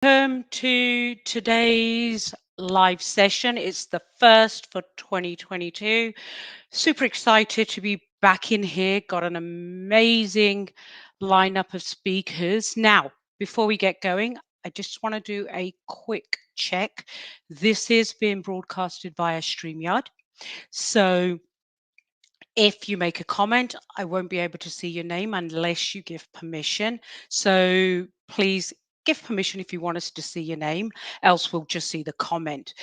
Welcome to today's live session. It's the first for 2022. Super excited to be back in here. Got an amazing lineup of speakers. Now, before we get going, I just want to do a quick check. This is being broadcasted via StreamYard. So if you make a comment, I won't be able to see your name unless you give permission. So please give permission if you want us to see your name, else we'll just see the comment.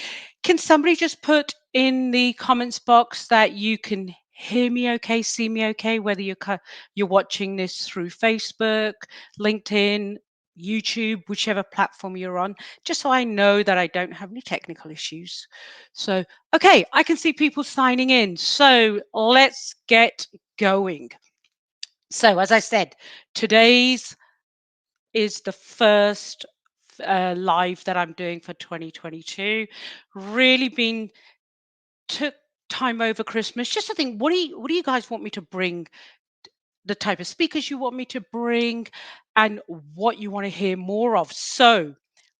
Can somebody just put in the comments box that you can hear me okay, see me okay, whether you're watching this through Facebook, LinkedIn, YouTube, whichever platform you're on, just so I know that I don't have any technical issues. So, okay, I can see people signing in. So let's get going. So, as I said, today's is the first live that I'm doing for 2022. Really been took time over Christmas just to think, what do you guys want me to bring? The type of speakers you want me to bring, and what you want to hear more of. So,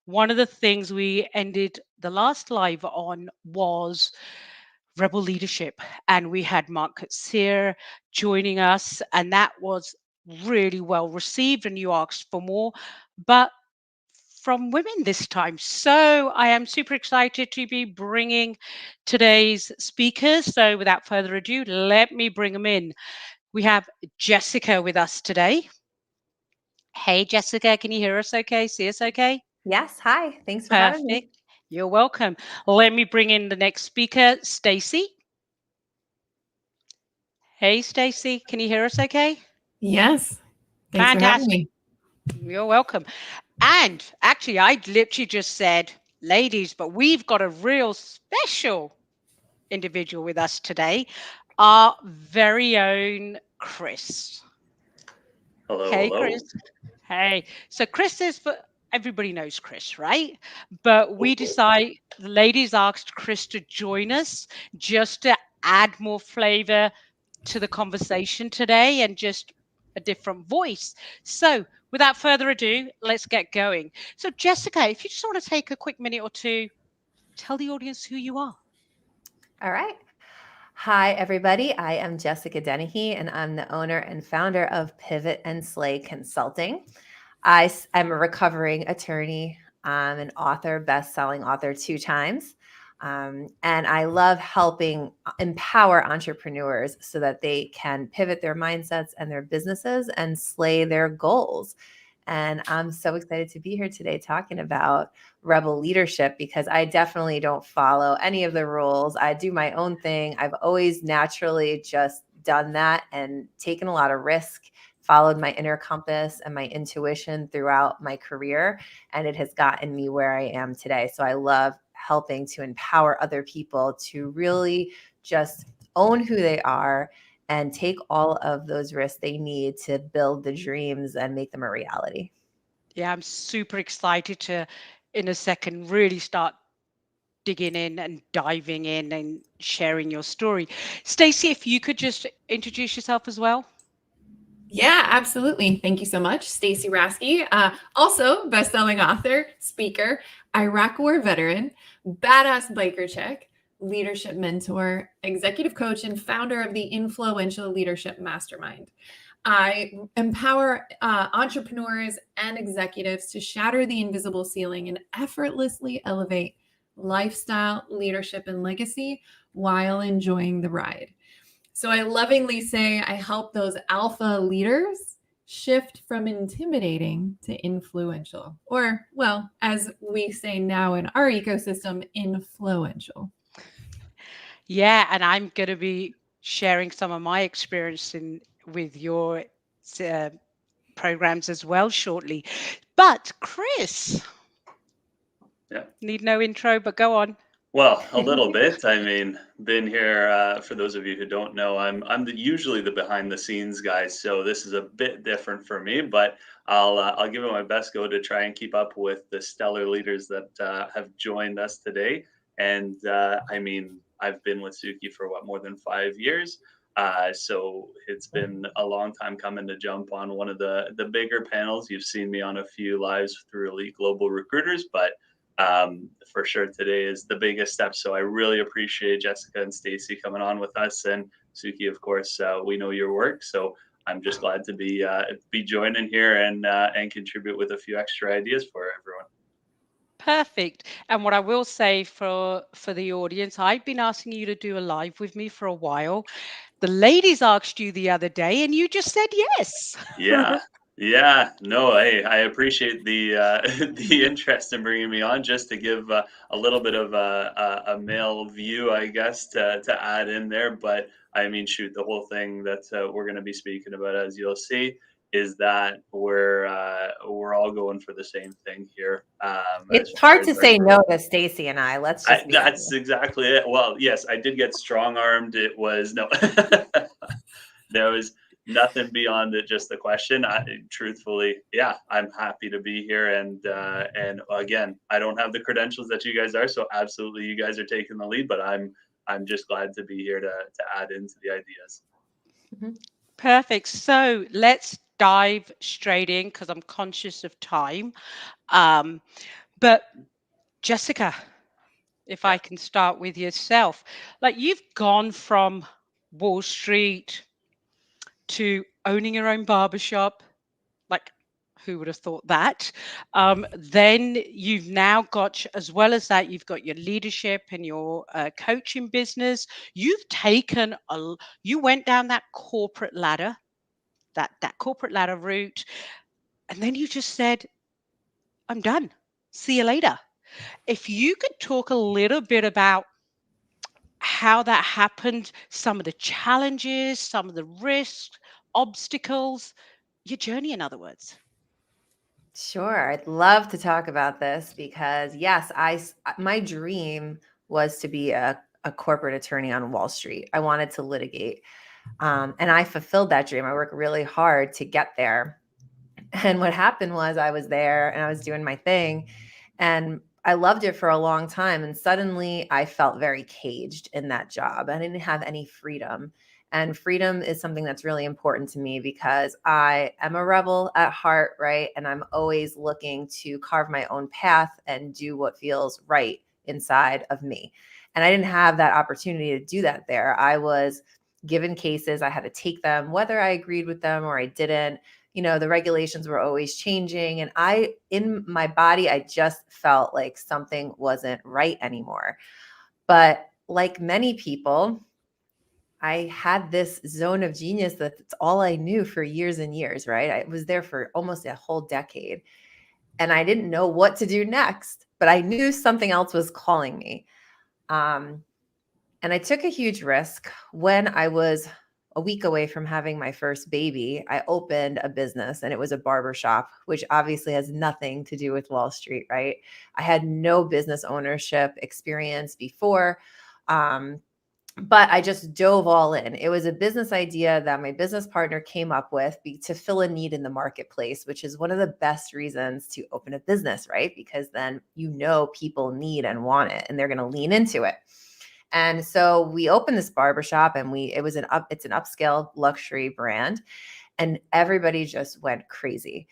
one of the things we ended the last live on was rebel leadership, and we had Mark Katsir joining us, and that was really well received. And you asked for more, but from women this time. So I am super excited to be bringing today's speakers. So without further ado, let me bring them in. We have Jessica with us today. Hey, Jessica, can you hear us okay? See us okay? Yes. Hi. Thanks for having me. Perfect. You're welcome. Let me bring in the next speaker, Stacy. Hey, Stacy, can you hear us okay? Yes. Thanks for having Fantastic. me. You're welcome. And actually, I literally just said, ladies, but we've got a real special individual with us today, our very own Chris. Hello, Hey, Chris. hello. Hey. So Chris is for everybody knows Chris, right? But we decide the ladies asked Chris to join us just to add more flavor to the conversation today and just a different voice. So without further ado, let's get going. So Jessica, if you just want to take a quick minute or two, tell the audience who you are. All right. Hi, everybody. I am Jessica Dennehy, and I'm the owner and founder of Pivot and Slay Consulting. I'm a recovering attorney. I'm an author, best-selling author 2 times. And I love helping empower entrepreneurs so that they can pivot their mindsets and their businesses and slay their goals. And I'm so excited to be here today talking about rebel leadership because I definitely don't follow any of the rules. I do my own thing. I've always naturally just done that and taken a lot of risk, followed my inner compass and my intuition throughout my career. And it has gotten me where I am today. So I love helping to empower other people to really just own who they are and take all of those risks they need to build the dreams and make them a reality. Yeah, I'm super excited to, in a second, really start digging in and diving in and sharing your story. Stacey, if you could just introduce yourself as well. Yeah, absolutely. Thank you so much. Stacy Raske, also best-selling author, speaker, Iraq War veteran, badass biker chick, leadership mentor, executive coach, and founder of the Influential Leadership Mastermind. I empower entrepreneurs and executives to shatter the invisible ceiling and effortlessly elevate lifestyle, leadership, and legacy while enjoying the ride. So I lovingly say I help those alpha leaders shift from intimidating to influential, or, well, as we say now in our ecosystem, influential. Yeah, and I'm going to be sharing some of my experience with your uh, programs as well shortly. But Chris, Yeah. need no intro, but go on. Well, a little bit. I mean, been here. For those of you who don't know, usually the behind the scenes guy, so this is a bit different for me. But I'll give it my best go to try and keep up with the stellar leaders that have joined us today. And I mean, I've been with Suki for what, more than 5 years. So it's been a long time coming to jump on one of the bigger panels. You've seen me on a few lives through Elite Global Recruiters, but for sure today is the biggest step. So I really appreciate Jessica and Stacy coming on with us, and Suki, of course. We know your work, so I'm just glad to be joining here and contribute with a few extra ideas for everyone. Perfect. And what I will say for the audience, I've been asking you to do a live with me for a while. The ladies asked you the other day, and you just said yes. Yeah. Yeah, no, I appreciate the the interest in bringing me on, just to give a little bit of a male view, I guess, to add in there. But I mean, shoot, the whole thing that we're going to be speaking about, as you'll see, is that we're all going for the same thing here. As It's far hard as to our say growth. no to Stacy and I. Let's just be That's honest. exactly it. Well, yes, I did get strong armed. It was no. There was nothing beyond it, just the question. Truthfully, yeah, I'm happy to be here, and again, I don't have the credentials that you guys are, so absolutely, you guys are taking the lead. But I'm just glad to be here to add into the ideas. Mhm. Perfect. So let's dive straight in because I'm conscious of time. Um, but Jessica, if Yeah, I can start with yourself, like you've gone from Wall Street to owning your own barbershop. Like, who would have thought that? Then you've now got, as well as that, you've got your leadership and your coaching business. You've taken you went down that corporate ladder, that corporate ladder route, and then you just said, "I'm done. See you later." If you could talk a little bit about how that happened, some of the challenges, some of the risks, obstacles, your journey, in other words. Sure. I'd love to talk about this because, yes, my dream was to be a corporate attorney on Wall Street. I wanted to litigate. And I fulfilled that dream. I worked really hard to get there. And what happened was I was there and I was doing my thing and I loved it for a long time. And suddenly I felt very caged in that job. I didn't have any freedom. And freedom is something that's really important to me because I am a rebel at heart, right? And I'm always looking to carve my own path and do what feels right inside of me. And I didn't have that opportunity to do that there. I was given cases, I had to take them, whether I agreed with them or I didn't. The regulations were always changing. And in my body, I just felt like something wasn't right anymore. But like many people, I had this zone of genius that's all I knew for years and years, right? I was there for almost a whole decade and I didn't know what to do next, but I knew something else was calling me. Um, and I took a huge risk when I was a week away from having my first baby. I opened a business and it was a barbershop, which obviously has nothing to do with Wall Street, right? I had no business ownership experience before. Um, but I just dove all in. It was a business idea that my business partner came up with to fill a need in the marketplace, which is one of the best reasons to open a business, right? Because then people need and want it and they're going to lean into it. And so we opened this barbershop and it's an upscale luxury brand and everybody just went crazy.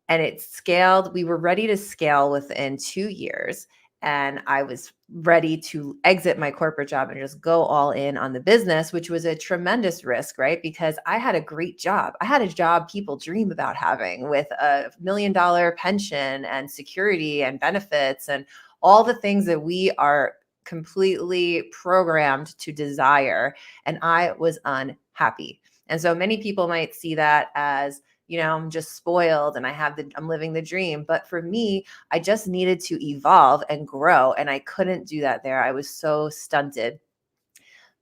And it scaled. We were ready to scale within 2 years. And I was ready to exit my corporate job and just go all in on the business, which was a tremendous risk, right? Because I had a great job. I had a job people dream about having with a $1 million pension and security and benefits and all the things that we are completely programmed to desire. And I was unhappy. And so many people might see that as, I'm just spoiled and I'm living the dream. But for me, I just needed to evolve and grow. And I couldn't do that there. I was so stunted.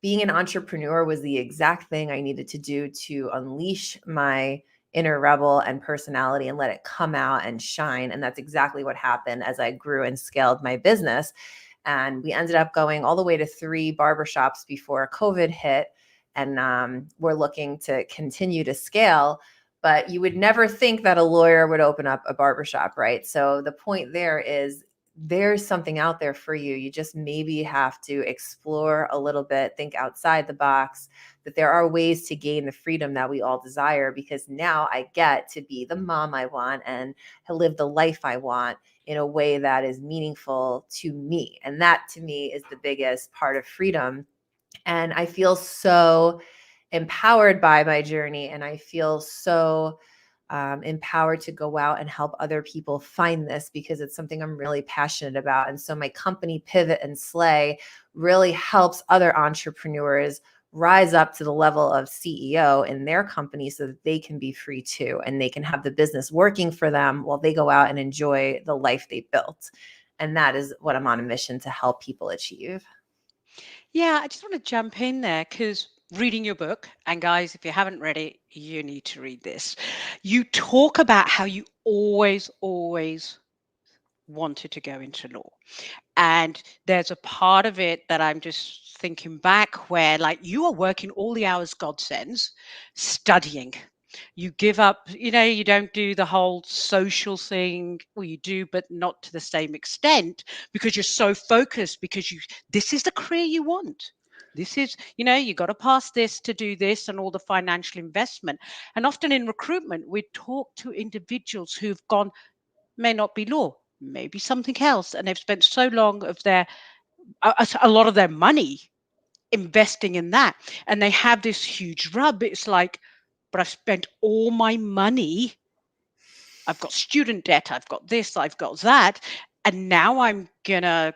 Being an entrepreneur was the exact thing I needed to do to unleash my inner rebel and personality and let it come out and shine. And that's exactly what happened as I grew and scaled my business. And we ended up going all the way to 3 barbershops before COVID hit. And we're looking to continue to scale. But you would never think that a lawyer would open up a barbershop, right? So the point there is there's something out there for you. You just maybe have to explore a little bit, think outside the box, that there are ways to gain the freedom that we all desire, because now I get to be the mom I want and to live the life I want in a way that is meaningful to me. And that to me is the biggest part of freedom. And I feel so empowered by my journey, and I feel so empowered to go out and help other people find this, because it's something I'm really passionate about. And so my company, Pivot and Slay, really helps other entrepreneurs rise up to the level of CEO in their company so that they can be free too, and they can have the business working for them while they go out and enjoy the life they built. And that is what I'm on a mission to help people achieve. Yeah, I just want to jump in there because reading your book, and guys, if you haven't read it, you need to read this. You talk about how you always wanted to go into law. And there's a part of it that I'm just thinking back where, like, you are working all the hours God sends, studying. You give up, you don't do the whole social thing. Well, you do, but not to the same extent, because you're so focused, because this is the career you want. This is, you got to pass this to do this, and all the financial investment. And often in recruitment, we talk to individuals who've gone, may not be law, maybe something else, and they've spent so long of a lot of their money investing in that, and they have this huge rub. It's like, but I've spent all my money, I've got student debt, I've got this, I've got that, and now I'm gonna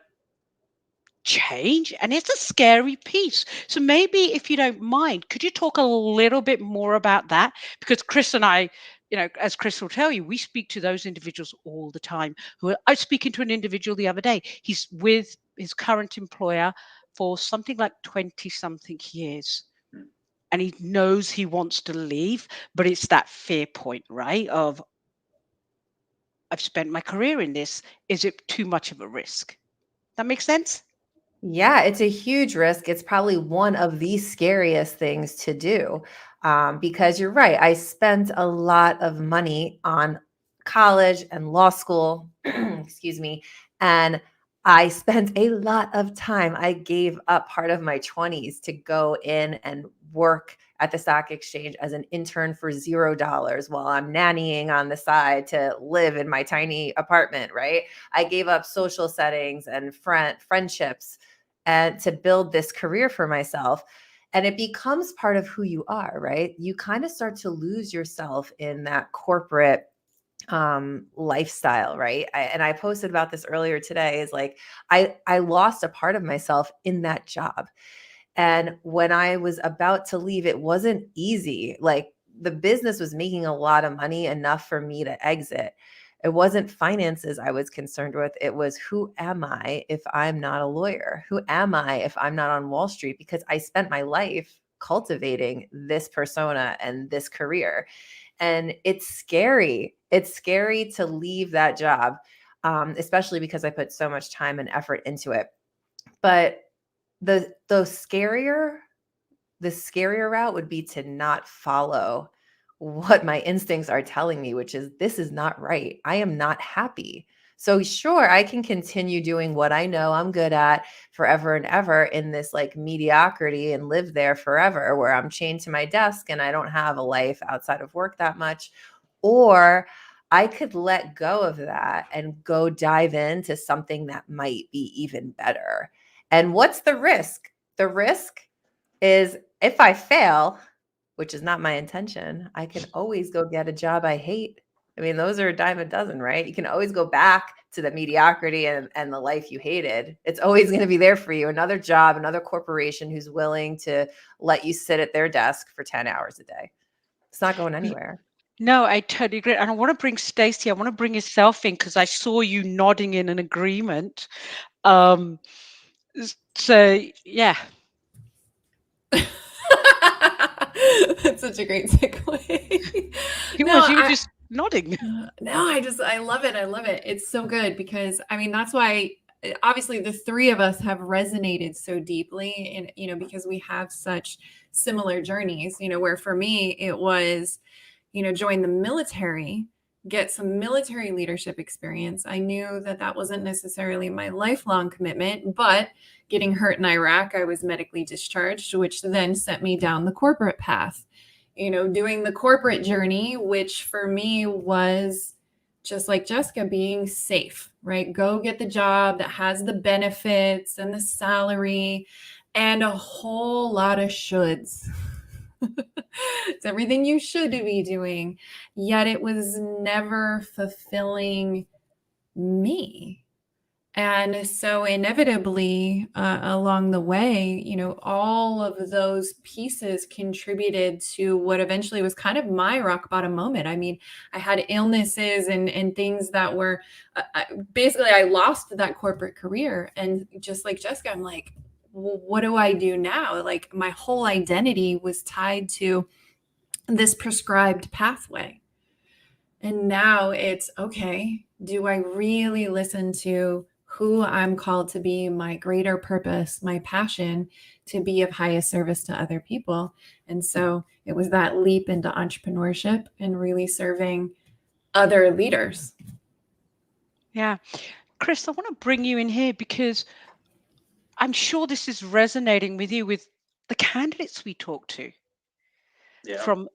change. And it's a scary piece. So maybe, if you don't mind, could you talk a little bit more about that? Because Chris and I, as Chris will tell you, we speak to those individuals all the time. I was speaking to an individual the other day. He's with his current employer for something like 20 something years, and he knows he wants to leave, but it's that fear point, right, of, I've spent my career in this, is it too much of a risk? That makes sense? Yeah, it's a huge risk. It's probably one of the scariest things to do, because you're right. I spent a lot of money on college and law school, excuse me, and I spent a lot of time. I gave up part of my 20s to go in and work at the stock exchange as an intern for $0 while I'm nannying on the side to live in my tiny apartment, right? I gave up social settings and friendships and to build this career for myself. And it becomes part of who you are, right? You kind of start to lose yourself in that corporate lifestyle, right? And I posted about this earlier today, is like, I lost a part of myself in that job. And when I was about to leave, it wasn't easy. Like, the business was making a lot of money, enough for me to exit. It wasn't finances I was concerned with. It was, who am I if I'm not a lawyer? Who am I if I'm not on Wall Street? Because I spent my life cultivating this persona and this career. And it's scary. It's scary to leave that job, especially because I put so much time and effort into it. But the scarier route would be to not follow what my instincts are telling me, which is, this is not right. I am not happy. So sure, I can continue doing what I know I'm good at forever and ever in this like mediocrity, and live there forever, where I'm chained to my desk and I don't have a life outside of work that much. Or I could let go of that and go dive into something that might be even better. And what's the risk? The risk is, if I fail, which is not my intention, I can always go get a job I hate. I mean, those are a dime a dozen, right? You can always go back to the mediocrity and the life you hated. It's always going to be there for you. Another job, another corporation who's willing to let you sit at their desk for 10 hours a day. It's not going anywhere. No, I totally agree. And I want to bring Stacy, I want to bring yourself in, because I saw you nodding in an agreement. Um, so, yeah. That's such a great segue. You were just nodding. No, I love it. I love it. It's so good, because I mean, that's why obviously the three of us have resonated so deeply, and because we have such similar journeys, where for me it was, join the military get some military leadership experience. I knew that that wasn't necessarily my lifelong commitment, but getting hurt in Iraq, I was medically discharged, which then sent me down the corporate path. Doing the corporate journey, which for me was just like Jessica, being safe, right? Go get the job that has the benefits and the salary and a whole lot of shoulds. It's everything you should be doing, yet it was never fulfilling me. And so inevitably, along the way, all of those pieces contributed to what eventually was kind of my rock bottom moment. I mean, I had illnesses and things that were basically, I lost that corporate career. And just like Jessica, I'm like, well, what do I do now? Like, my whole identity was tied to this prescribed pathway. And now it's, okay, do I really listen to who I'm called to be, my greater purpose, my passion to be of highest service to other people? And so it was that leap into entrepreneurship and really serving other leaders. Yeah. Chris, I want to bring you in here because I'm sure this is resonating with you with the candidates we talk to Yeah. from,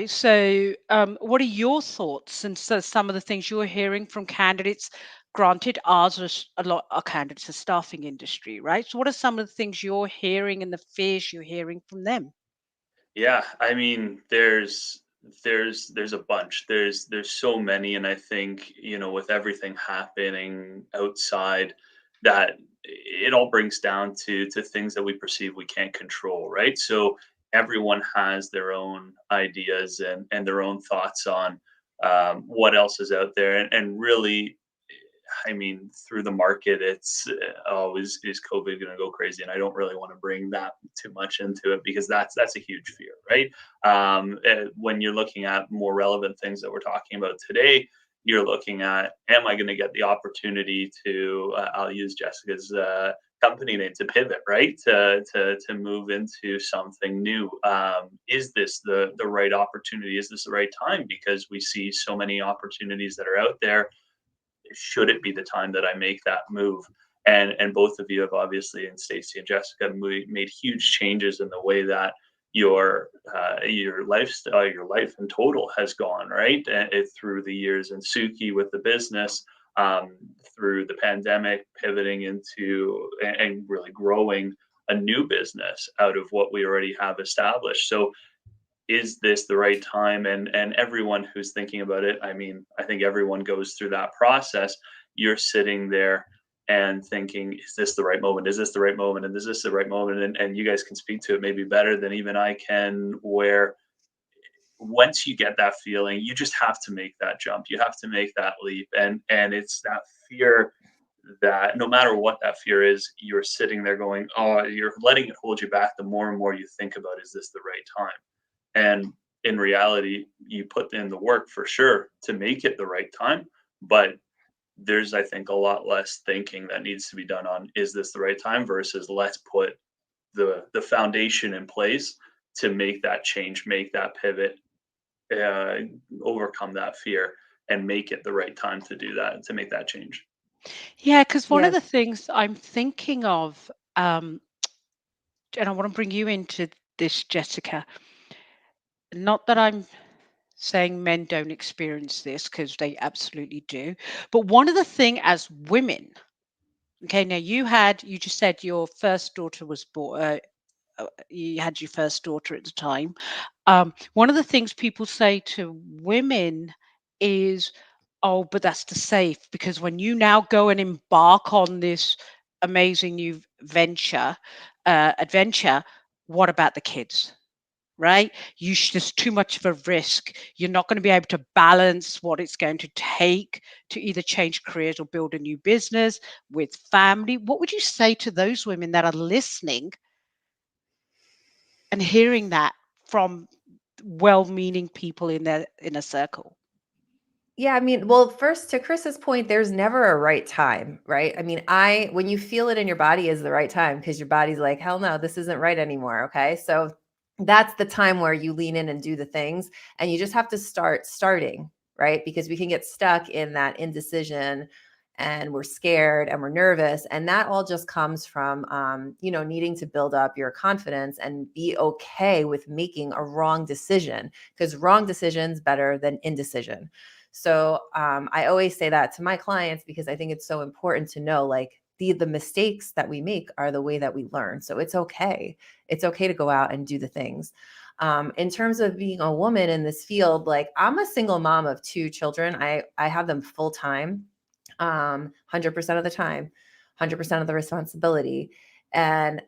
so what are your thoughts and so some of the things you're hearing from candidates? Granted, ours are a lot of candidates are staffing industry, right? So what are some of the things you're hearing and the fears you're hearing from them? Yeah, I mean, there's a bunch. There's so many, and I think, with everything happening outside, that it all brings down to things that we perceive we can't control, right? So everyone has their own ideas and their own thoughts on what else is out there, and really, I mean, through the market, it's is COVID going to go crazy? And I don't really want to bring that too much into it because that's a huge fear, right? When you're looking at more relevant things that we're talking about today, you're looking at, am I going to get the opportunity to? I'll use Jessica's company name, to pivot, right? To move into something new. Is this the right opportunity? Is this the right time? Because we see so many opportunities that are out there. Should it be the time that I make that move? And both of you have obviously, and Stacy and Jessica, made huge changes in the way that your lifestyle, your life in total has gone, right? Through the years, and Suki with the business, through the pandemic, pivoting into and really growing a new business out of what we already have established. So is this the right time? And everyone who's thinking about it, I mean, I think everyone goes through that process. You're sitting there and thinking, is this the right moment? Is this the right moment? And is this the right moment? And you guys can speak to it maybe better than even I can, where once you get that feeling, you just have to make that jump. You have to make that leap. And it's that fear that no matter what that fear is, you're sitting there going, oh, you're letting it hold you back the more and more you think about, is this the right time? And in reality, you put in the work for sure to make it the right time. But there's, I think, a lot less thinking that needs to be done on, is this the right time, versus let's put the foundation in place to make that change, make that pivot, uh, overcome that fear, and make it the right time to do that, to make that change. Yeah, because one of Yeah. the things I'm thinking of, and I want to bring you into this, Jessica, not that I'm saying men don't experience this because they absolutely do. But one of the thing as women, okay, now you just said your first daughter was born. You had your first daughter at the time. One of the things people say to women is, "Oh, but that's the safe because when you now go and embark on this amazing new adventure, what about the kids?" Right? There's too much of a risk. You're not going to be able to balance what it's going to take to either change careers or build a new business with family. What would you say to those women that are listening and hearing that from well-meaning people in their inner circle? Yeah, I mean, well, first to Chris's point, there's never a right time, right? I mean, when you feel it in your body is the right time because your body's like, hell no, this isn't right anymore. Okay. So that's the time where you lean in and do the things, and you just have to starting, right? Because we can get stuck in that indecision and we're scared and we're nervous. And that all just comes from, needing to build up your confidence and be okay with making a wrong decision, because wrong decision's better than indecision. So I always say that to my clients because I think it's so important to know, like, the mistakes that we make are the way that we learn. So it's okay. It's okay to go out and do the things. In terms of being a woman in this field, like, I'm a single mom of 2 children. I have them full time, 100% of the time, 100% of the responsibility. And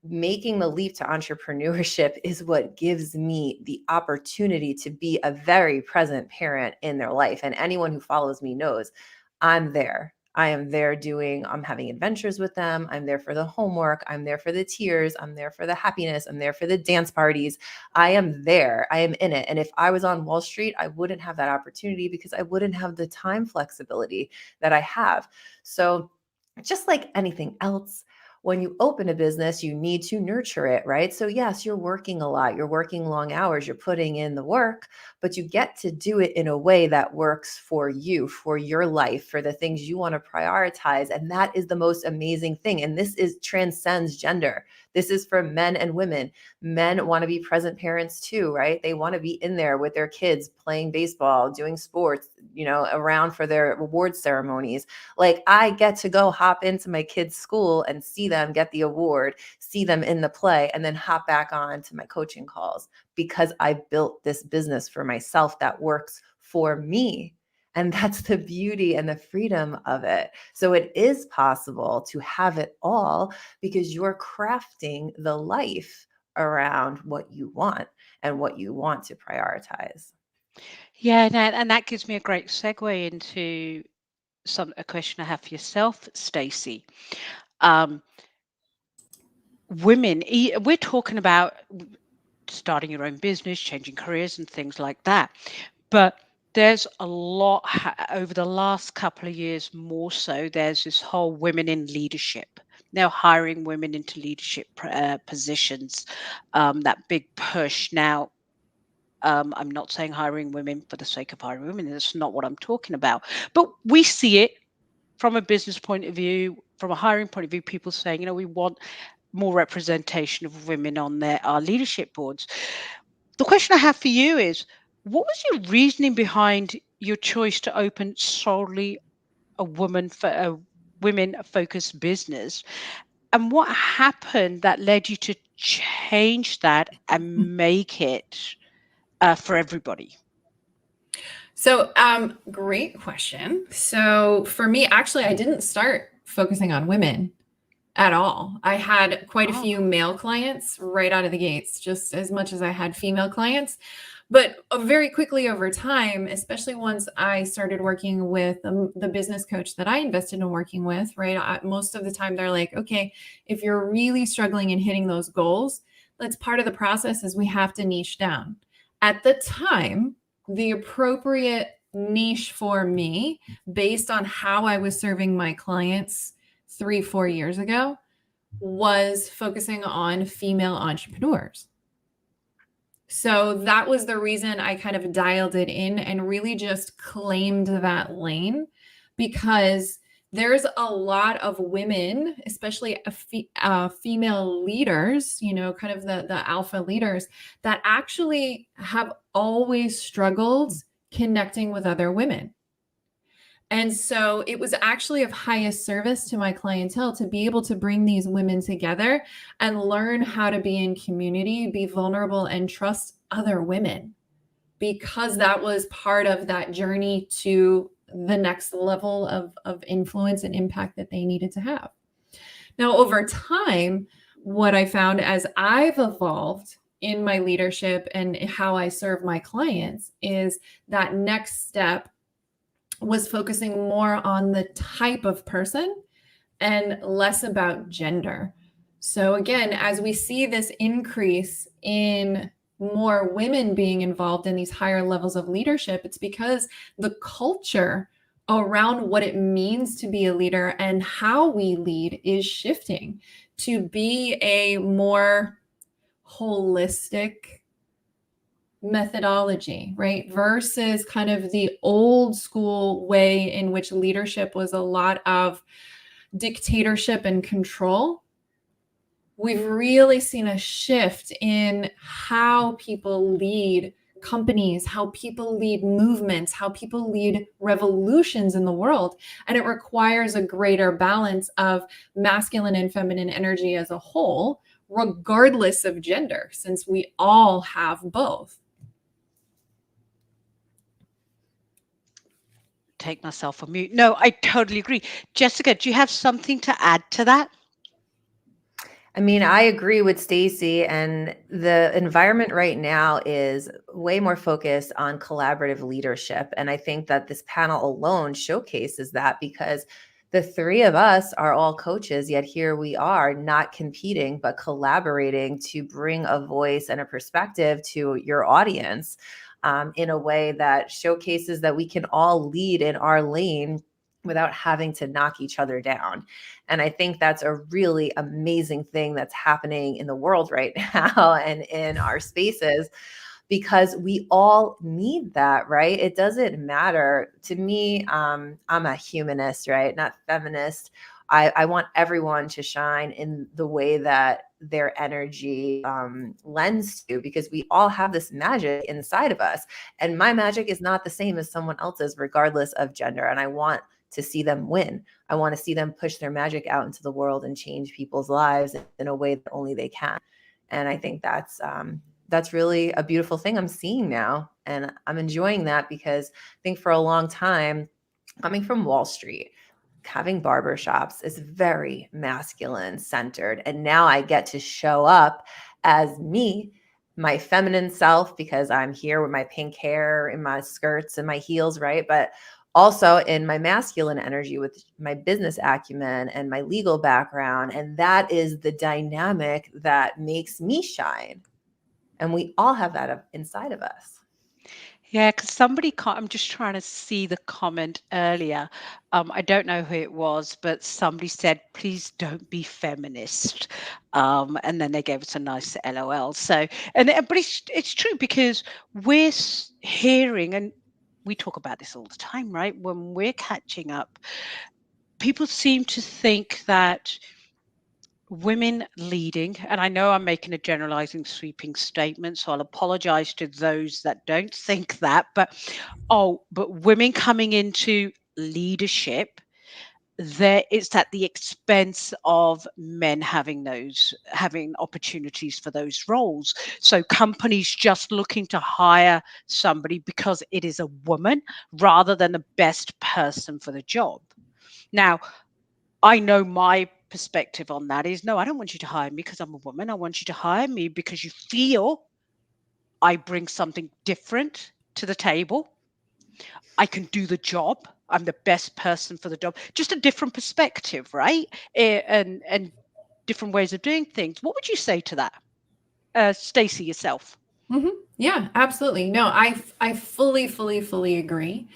making the leap to entrepreneurship is what gives me the opportunity to be a very present parent in their life. And anyone who follows me knows I'm there. I am there I'm having adventures with them. I'm there for the homework. I'm there for the tears. I'm there for the happiness. I'm there for the dance parties. I am there. I am in it. And if I was on Wall Street, I wouldn't have that opportunity because I wouldn't have the time flexibility that I have. So just like anything else, when you open a business, you need to nurture it, right? So yes, you're working a lot, you're working long hours, you're putting in the work, but you get to do it in a way that works for you, for your life, for the things you want to prioritize. And that is the most amazing thing. And this transcends gender. This is for men and women. Men want to be present parents too, right? They want to be in there with their kids playing baseball, doing sports, around for their award ceremonies. Like, I get to go hop into my kids' school and see them get the award, see them in the play, and then hop back on to my coaching calls because I built this business for myself that works for me. And that's the beauty and the freedom of it. So it is possible to have it all because you're crafting the life around what you want and what you want to prioritize. Yeah, and that gives me a great segue into a question I have for yourself, Stacy. Um, we're talking about starting your own business, changing careers, and things like that. But there's a lot over the last couple of years, more so. There's this whole women in leadership. Now hiring women into leadership positions, that big push. Now, I'm not saying hiring women for the sake of hiring women. That's not what I'm talking about. But we see it from a business point of view, from a hiring point of view. People saying, we want more representation of women on our leadership boards. The question I have for you is, what was your reasoning behind your choice to open solely a women-focused business? And what happened that led you to change that and make it for everybody? So, great question. So for me, actually, I didn't start focusing on women at all. I had quite a few male clients right out of the gates, just as much as I had female clients. But very quickly over time, especially once I started working with the business coach that I invested in working with, right? Most of the time they're like, okay, if you're really struggling in hitting those goals, that's part of the process is we have to niche down. At the time, the appropriate niche for me, based on how I was serving my clients 3-4 years ago, was focusing on female entrepreneurs. So that was the reason I kind of dialed it in and really just claimed that lane, because there's a lot of women, especially female leaders, kind of the alpha leaders, that actually have always struggled connecting with other women. And so it was actually of highest service to my clientele to be able to bring these women together and learn how to be in community, be vulnerable, and trust other women, because that was part of that journey to the next level of influence and impact that they needed to have. Now, over time, what I found as I've evolved in my leadership and how I serve my clients is that next step was focusing more on the type of person and less about gender. So again, as we see this increase in more women being involved in these higher levels of leadership, it's because the culture around what it means to be a leader and how we lead is shifting to be a more holistic methodology, right? Versus kind of the old school way in which leadership was a lot of dictatorship and control. We've really seen a shift in how people lead companies, how people lead movements, how people lead revolutions in the world. And it requires a greater balance of masculine and feminine energy as a whole, regardless of gender, since we all have both. Take myself on mute. No, I totally agree. Jessica, do you have something to add to that? I mean, I agree with Stacy, and the environment right now is way more focused on collaborative leadership. And I think that this panel alone showcases that, because the three of us are all coaches, yet here we are not competing, but collaborating to bring a voice and a perspective to your audience in a way that showcases that we can all lead in our lane without having to knock each other down. And I think that's a really amazing thing that's happening in the world right now and in our spaces, because we all need that, right? It doesn't matter to me. I'm a humanist, right? Not feminist. I want everyone to shine in the way that their energy lends to, because we all have this magic inside of us. And my magic is not the same as someone else's, regardless of gender. And I want to see them win. I want to see them push their magic out into the world and change people's lives in a way that only they can. And I think that's really a beautiful thing I'm seeing now. And I'm enjoying that, because I think for a long time, coming from Wall Street, having barbershops is very masculine centered. And now I get to show up as me, my feminine self, because I'm here with my pink hair and my skirts and my heels, right? But also in my masculine energy with my business acumen and my legal background. And that is the dynamic that makes me shine. And we all have that inside of us. Yeah, because I'm just trying to see the comment earlier. I don't know who it was, but somebody said, please don't be feminist. And then they gave us a nice LOL. So, but it's true, because we're hearing, and we talk about this all the time, right? When we're catching up, people seem to think that women leading, and I know I'm making a generalizing sweeping statement, so I'll apologize to those that don't think that, but women coming into leadership, it's at the expense of men having opportunities for those roles. So companies just looking to hire somebody because it is a woman rather than the best person for the job. Now, I know my perspective on that is, no, I don't want you to hire me because I'm a woman. I want you to hire me because you feel I bring something different to the table. I can do the job. I'm the best person for the job. Just a different perspective, right? And different ways of doing things. What would you say to that, Stacy, yourself? Mm-hmm. Yeah, absolutely. No, I fully agree.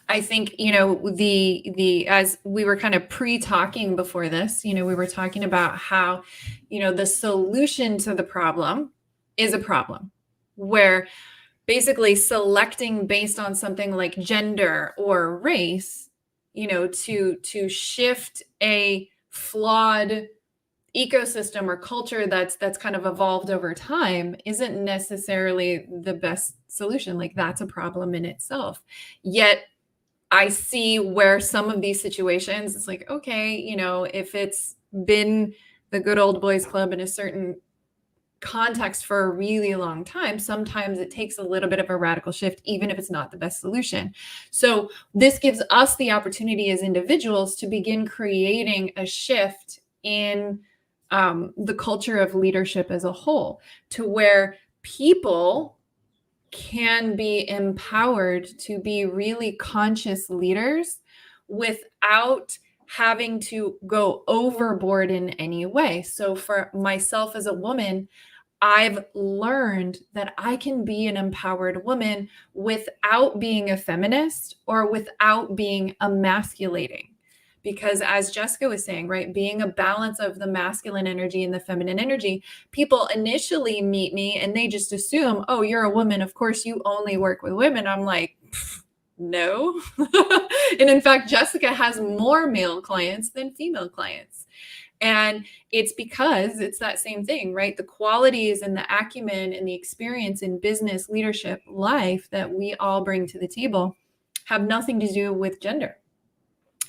I think, the as we were kind of pre-talking before this, we were talking about how, the solution to the problem is a problem, where basically selecting based on something like gender or race, to shift a flawed ecosystem or culture that's kind of evolved over time isn't necessarily the best solution. Like, that's a problem in itself. Yet I see where some of these situations, it's like, okay, if it's been the good old boys club in a certain context for a really long time, sometimes it takes a little bit of a radical shift, even if it's not the best solution. So this gives us the opportunity as individuals to begin creating a shift in the culture of leadership as a whole, to where people can be empowered to be really conscious leaders without having to go overboard in any way. So for myself as a woman, I've learned that I can be an empowered woman without being a feminist or without being emasculating, Because as Jessica was saying, right, being a balance of the masculine energy and the feminine energy, people initially meet me and they just assume, oh, you're a woman, of course you only work with women. I'm like, no. And in fact, Jessica has more male clients than female clients. And it's because it's that same thing, right? The qualities and the acumen and the experience in business, leadership, life that we all bring to the table have nothing to do with gender.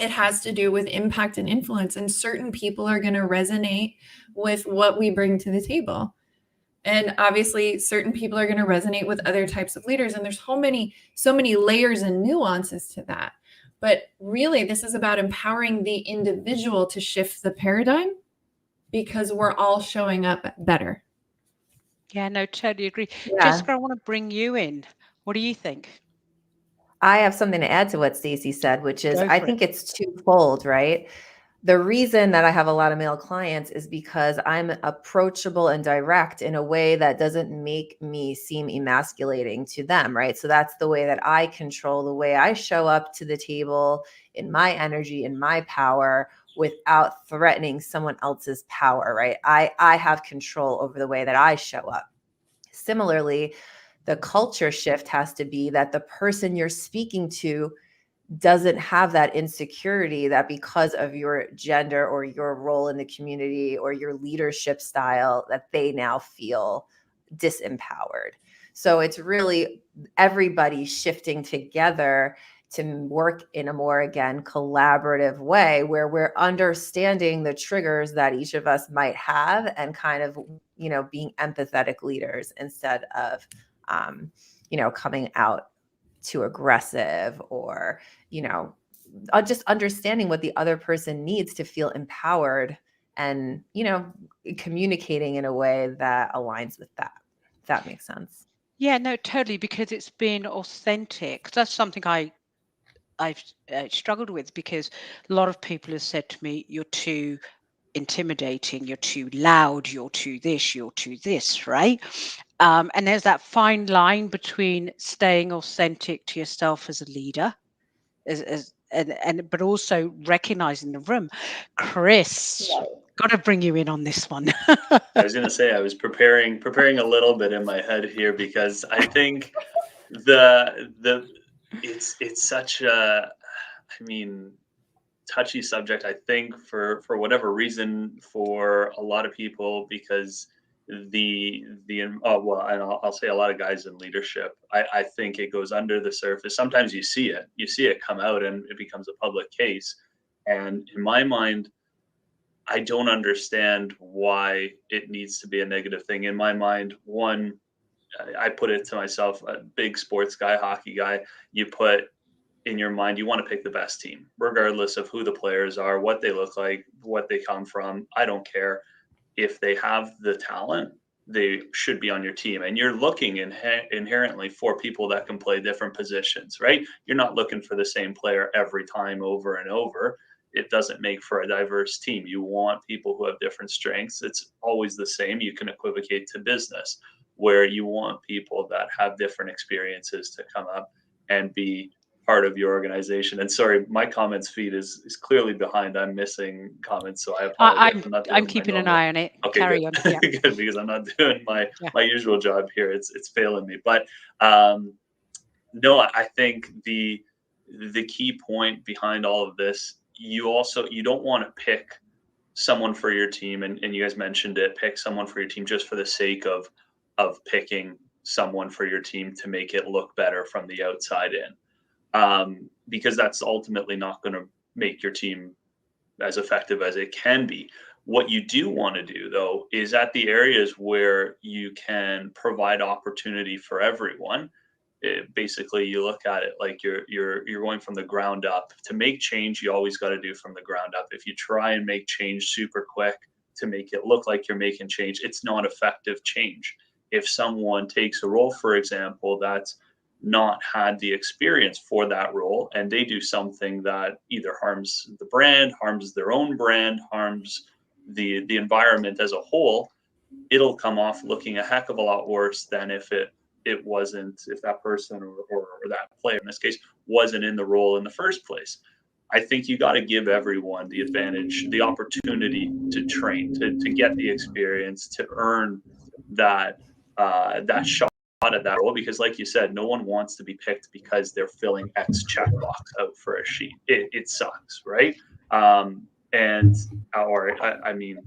It has to do with impact and influence. And certain people are going to resonate with what we bring to the table. And obviously, certain people are going to resonate with other types of leaders. And there's so many layers and nuances to that. But really, this is about empowering the individual to shift the paradigm, because we're all showing up better. Yeah, no, totally agree. Yeah. Jessica, I want to bring you in. What do you think? I have something to add to what Stacy said, which is Go I for think it. it's twofold, right? The reason that I have a lot of male clients is because I'm approachable and direct in a way that doesn't make me seem emasculating to them, right? So that's the way that I control the way I show up to the table in my energy, in my power, without threatening someone else's power, right? I have control over the way that I show up. Similarly, the culture shift has to be that the person you're speaking to doesn't have that insecurity that because of your gender or your role in the community or your leadership style that they now feel disempowered. So it's really everybody shifting together to work in a more, again, collaborative way where we're understanding the triggers that each of us might have and kind of, being empathetic leaders instead of, coming out too aggressive or, just understanding what the other person needs to feel empowered and, communicating in a way that aligns with that. If that makes sense. Yeah, no, totally, because it's been authentic. That's something I've struggled with, because a lot of people have said to me, "You're too intimidating, you're too loud, you're too this, right?" And there's that fine line between staying authentic to yourself as a leader, but also recognizing the room. Chris, got to bring you in on this one. I was going to say I was preparing a little bit in my head here because I think the it's such a, I mean, touchy subject, I think, for whatever reason, for a lot of people, because well, and I'll say a lot of guys in leadership, I think it goes under the surface. Sometimes you see it come out and it becomes a public case, and in my mind, I don't understand why it needs to be a negative thing. In my mind, one, I put it to myself, a big sports guy, hockey guy, you put in your mind, you want to pick the best team, regardless of who the players are, what they look like, what they come from. I don't care. If they have the talent, they should be on your team. And you're looking inherently for people that can play different positions, right? You're not looking for the same player every time over and over. It doesn't make for a diverse team. You want people who have different strengths. It's always the same. You can equivocate to business, where you want people that have different experiences to come up and be part of your organization. And sorry, my comments feed is clearly behind. I'm missing comments, so I apologize. I'm I'm not I'm doing my keeping an normal. eye on it. Okay, Carry good. on. Yeah. Good, because I'm not doing Yeah. my usual job here. It's failing me. But no, I think the key point behind all of this, you don't want to pick someone for your team, and you guys mentioned it, pick someone for your team just for the sake of picking someone for your team to make it look better from the outside in. Because that's ultimately not going to make your team as effective as it can be. What you do want to do, though, is at the areas where you can provide opportunity for everyone. Basically, you look at it like you're going from the ground up. To make change, you always got to do from the ground up. If you try and make change super quick to make it look like you're making change, it's not effective change. If someone takes a role, for example, that's not had the experience for that role, and they do something that either harms the brand, harms their own brand, harms the environment as a whole, it'll come off looking a heck of a lot worse than if that person or that player in this case wasn't in the role in the first place. I think you got to give everyone the advantage, the opportunity to train, to get the experience, to earn that shot at that role. Because, like you said, no one wants to be picked because they're filling X checkbox out for a sheet. It sucks, right? And or I mean,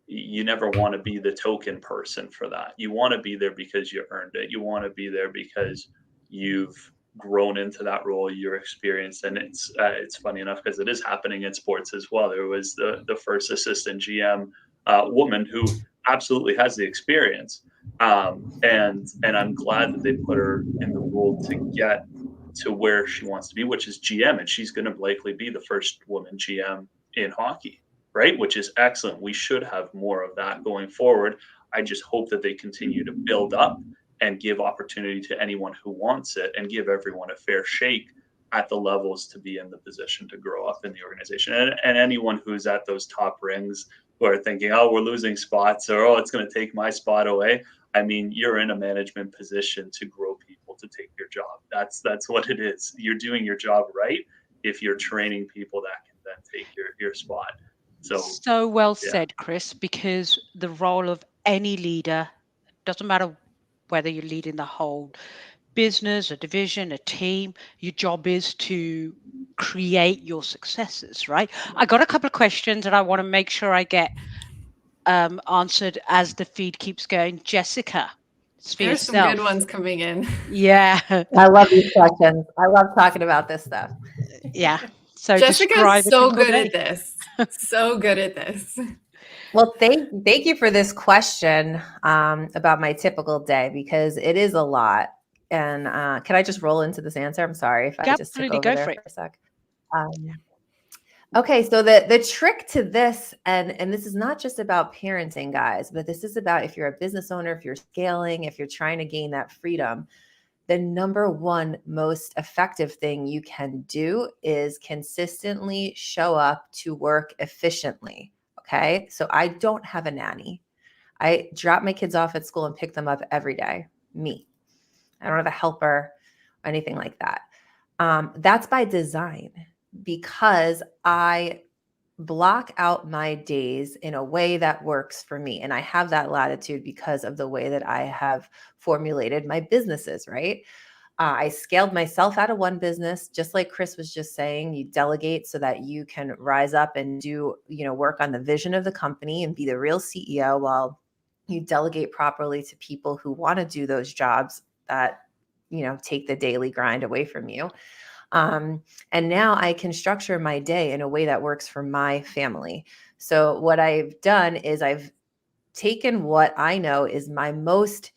you never want to be the token person for that. You want to be there because you earned it. You want to be there because you've grown into that role, you're experienced. And it's funny enough because it is happening in sports as well. There was the first assistant GM woman who absolutely has the experience, and I'm glad that they put her in the role to get to where she wants to be, which is GM, and she's going to likely be the first woman GM in hockey, right? Which is excellent. We should have more of that going forward. I just hope that they continue to build up and give opportunity to anyone who wants it, and give everyone a fair shake at the levels to be in the position to grow up in the organization. And anyone who's at those top rings who are thinking, oh, we're losing spots, or oh, it's going to take my spot away. I mean, you're in a management position to grow people to take your job. That's what it is. You're doing your job right if you're training people that can then take your spot. So well yeah. said, Chris, because the role of any leader doesn't matter whether you're leading the whole business, a division, a team, your job is to create your successes, right? I got a couple of questions and I want to make sure I get answered as the feed keeps going. Jessica, it's for There's some good yourself. ones coming in. Yeah. I love these questions. I love talking about this stuff. Yeah. So Jessica describe is a so typical good day. at this. So good at this. Well, thank you for this question about my typical day, because it is a lot. And can I just roll into this answer? I'm sorry if I just took Absolutely, over go there for for it. a sec. Okay, so the trick to this, and this is not just about parenting, guys, but this is about if you're a business owner, if you're scaling, if you're trying to gain that freedom, the number one most effective thing you can do is consistently show up to work efficiently. Okay, so I don't have a nanny. I drop my kids off at school and pick them up every day. Me. I don't have a helper or anything like that. That's by design, because I block out my days in a way that works for me. And I have that latitude because of the way that I have formulated my businesses, right? I scaled myself out of one business, just like Chris was just saying. You delegate so that you can rise up and do, work on the vision of the company and be the real CEO, while you delegate properly to people who want to do those jobs that, take the daily grind away from you. And now I can structure my day in a way that works for my family. So what I've done is I've taken what I know is my most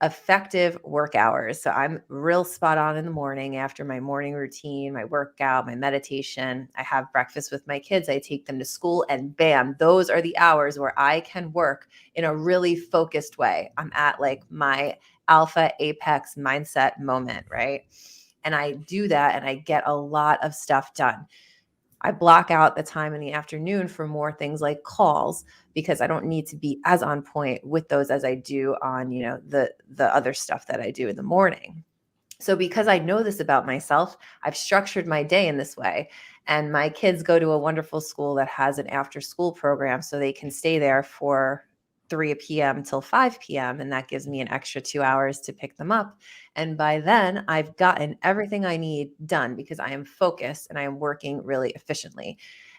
effective work hours. So I'm real spot on in the morning after my morning routine, my workout, my meditation. I have breakfast with my kids. I take them to school, and bam, those are the hours where I can work in a really focused way. I'm at like my alpha apex mindset moment, right? And I do that and I get a lot of stuff done. I block out the time in the afternoon for more things like calls, because I don't need to be as on point with those as I do on, the other stuff that I do in the morning. So because I know this about myself, I've structured my day in this way. And my kids go to a wonderful school that has an after school program, so they can stay there for 3 p.m. till 5 p.m. And that gives me an extra 2 hours to pick them up. And by then I've gotten everything I need done because I am focused and I am working really efficiently.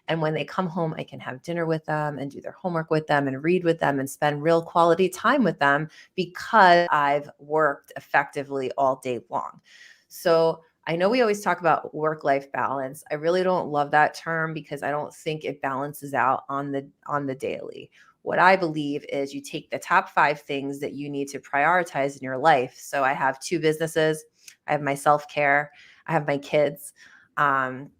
And when they come home, I can have dinner with them and do their homework with them and read with them and spend real quality time with them, because I've worked effectively all day long. So I know we always talk about work-life balance. I really don't love that term because I don't think it balances out on the daily. What I believe is you take the top 5 things that you need to prioritize in your life. So I have 2 businesses. I have my self-care. I have my kids. And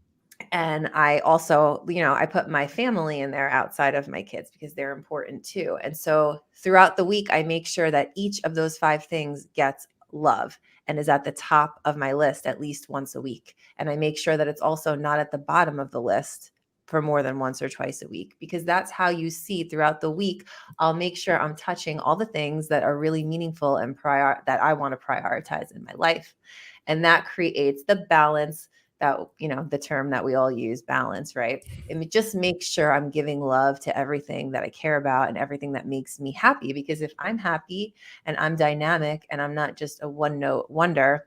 I also, I put my family in there outside of my kids because they're important too. And so throughout the week, I make sure that each of those 5 things gets love and is at the top of my list at least once a week. And I make sure that it's also not at the bottom of the list for more than once or twice a week, because that's how you see throughout the week. I'll make sure I'm touching all the things that are really meaningful and that I want to prioritize in my life. And that creates the balance that, the term that we all use, balance, right? And just make sure I'm giving love to everything that I care about and everything that makes me happy. Because if I'm happy and I'm dynamic and I'm not just a one note wonder,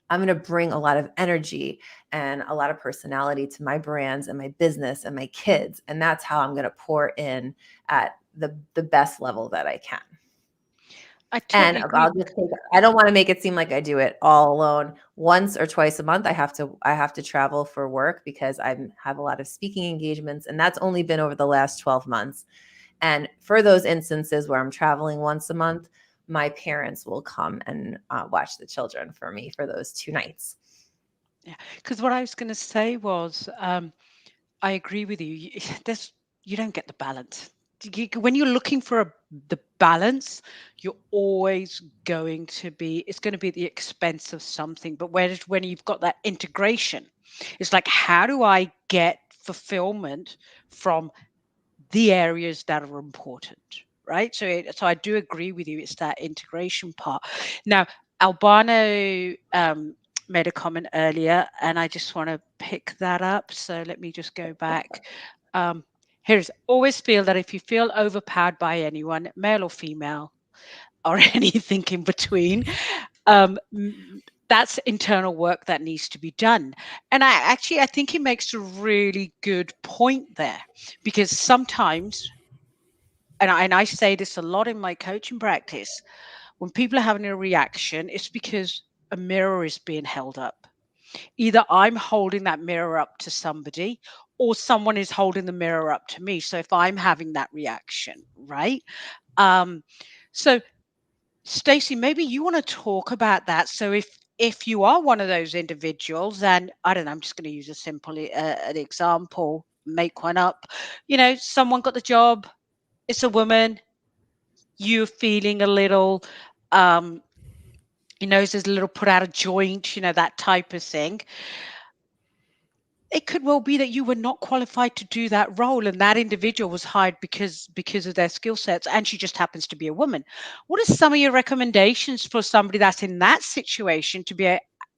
I'm going to bring a lot of energy and a lot of personality to my brands and my business and my kids. And that's how I'm going to pour in at the best level that I can. I And totally agree. I don't want to make it seem like I do it all alone. Once or twice a month, I have to travel for work because I have a lot of speaking engagements, and that's only been over the last 12 months. And for those instances where I'm traveling once a month, my parents will come and watch the children for me for those 2 nights. Yeah, because what I was going to say was, I agree with you. You don't get the balance. When you're looking for the balance, you're always going to be. It's going to be at the expense of something. But when you've got that integration, it's like, how do I get fulfillment from the areas that are important, right? So I do agree with you. It's that integration part. Now, Albano made a comment earlier, and I just want to pick that up. So let me just go back. Here's always feel that if you feel overpowered by anyone, male or female, or anything in between, that's internal work that needs to be done. And I think he makes a really good point there, because sometimes, and I say this a lot in my coaching practice, when people are having a reaction, it's because a mirror is being held up. Either I'm holding that mirror up to somebody, or someone is holding the mirror up to me. So if I'm having that reaction, right? So Stacy, maybe you want to talk about that. So if you are one of those individuals, and I don't know, I'm just going to use a simple an example, make one up. Someone got the job, it's a woman, you're feeling a little, there's a little put out of joint, that type of thing. It could well be that you were not qualified to do that role, and that individual was hired because of their skill sets, and she just happens to be a woman. What are some of your recommendations for somebody that's in that situation to be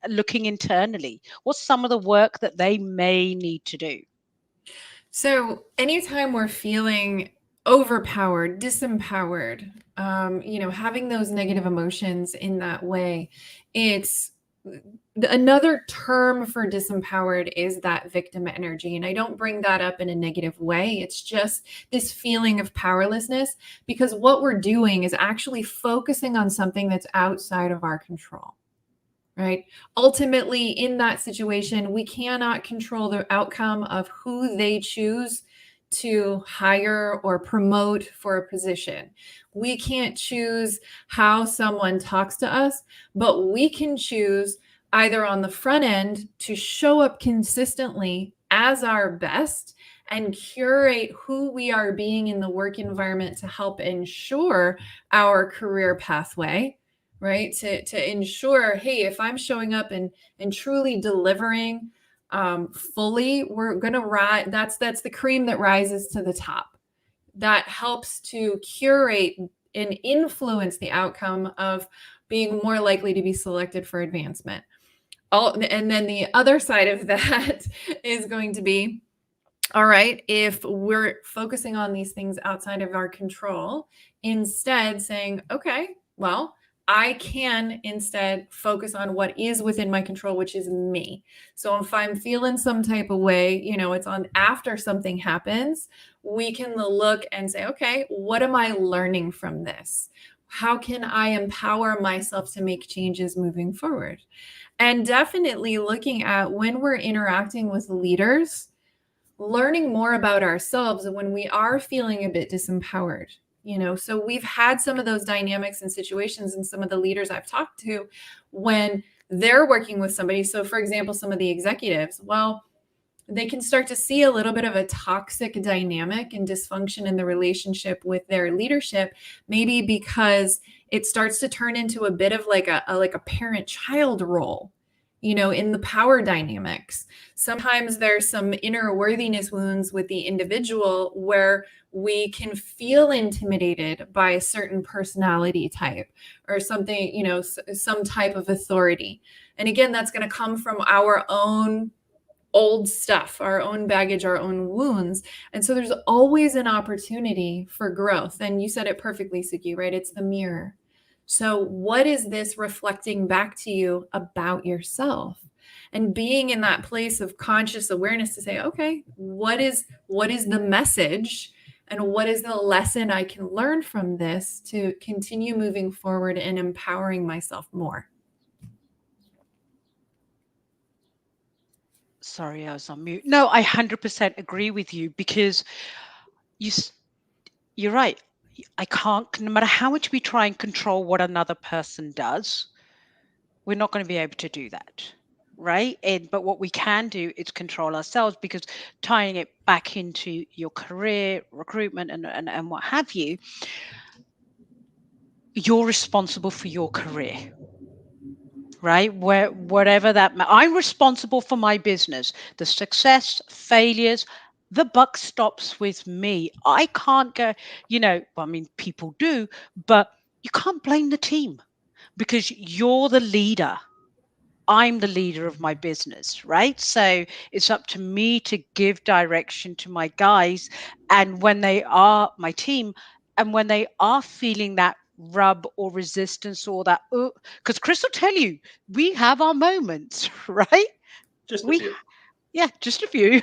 looking internally? What's some of the work that they may need to do? So anytime we're feeling overpowered, disempowered, having those negative emotions in that way, it's another term for disempowered is that victim energy. And I don't bring that up in a negative way. It's just this feeling of powerlessness, because what we're doing is actually focusing on something that's outside of our control. Right? Ultimately, in that situation, we cannot control the outcome of who they choose to hire or promote for a position. We can't choose how someone talks to us, but we can choose either on the front end to show up consistently as our best and curate who we are being in the work environment to help ensure our career pathway. Right? To ensure, hey, if I'm showing up and truly delivering fully, we're going to rise. That's the cream that rises to the top. That helps to curate and influence the outcome of being more likely to be selected for advancement. And then the other side of that is going to be, all right, if we're focusing on these things outside of our control, instead saying, okay, well, I can instead focus on what is within my control, which is me. So if I'm feeling some type of way, it's on after something happens, we can look and say, okay, what am I learning from this? How can I empower myself to make changes moving forward? And definitely looking at when we're interacting with leaders, learning more about ourselves when we are feeling a bit disempowered. So we've had some of those dynamics and situations and some of the leaders I've talked to when they're working with somebody. So for example, some of the executives, well, they can start to see a little bit of a toxic dynamic and dysfunction in the relationship with their leadership, maybe because it starts to turn into a bit of like a parent-child role, in the power dynamics. Sometimes there's some inner worthiness wounds with the individual where we can feel intimidated by a certain personality type or something, some type of authority. And again, that's going to come from our own old stuff, our own baggage, our own wounds. And so there's always an opportunity for growth. And you said it perfectly, Suki, right? It's the mirror. So what is this reflecting back to you about yourself? And being in that place of conscious awareness to say, okay, what is the message and what is the lesson I can learn from this to continue moving forward and empowering myself more? Sorry, I was on mute. No, I 100% agree with you, because you're right. I can't, no matter how much we try and control what another person does, we're not going to be able to do that. Right. But what we can do is control ourselves, because tying it back into your career, recruitment, and what have you, you're responsible for your career. Right? Whatever that, I'm responsible for my business, the success, failures. The buck stops with me. I can't go, I mean, people do, but you can't blame the team, because you're the leader. I'm the leader of my business, right? So it's up to me to give direction to my guys. And when they are my team, and when they are feeling that rub or resistance or that, because Chris will tell you, we have our moments, right? Just a We, few. yeah, just a few,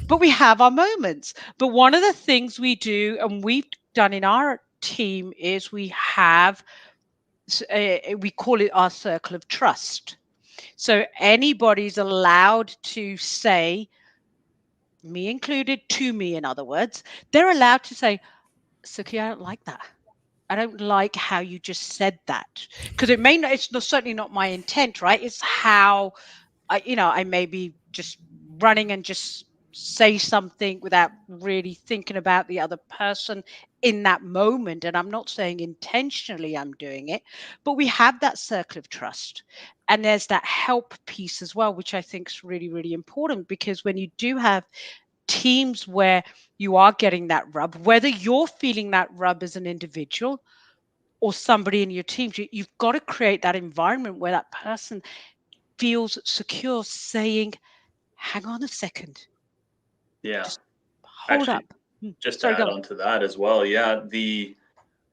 but we have our moments. But one of the things we do, and we've done in our team, is we have, we call it our circle of trust. So anybody's allowed to say, me included, to me, in other words, they're allowed to say, Suki, I don't like that. I don't like how you just said that. Because it may not, it's not, certainly not my intent, right? It's how I may be just running and just say something without really thinking about the other person in that moment. And I'm not saying intentionally I'm doing it, but we have that circle of trust. And there's that help piece as well, which I think is really, really important, because when you do have teams where you are getting that rub, whether you're feeling that rub as an individual or somebody in your team, you've got to create that environment where that person feels secure saying, hang on a second, Yeah. just hold Actually, up. just to Sorry, add go on. on to that as well, yeah,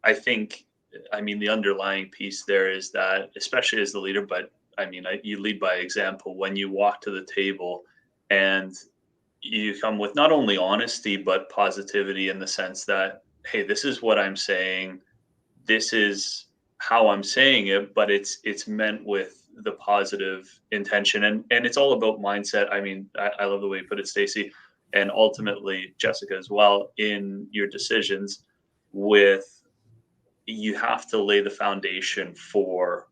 I think, I mean, the underlying piece there is that, especially as the leader, but I mean, you lead by example. When you walk to the table and you come with not only honesty, but positivity, in the sense that, hey, this is what I'm saying. This is how I'm saying it, but it's meant with the positive intention, and it's all about mindset. I mean, I love the way you put it, Stacy, and ultimately Jessica as well, in your decisions. With, you have to lay the foundation for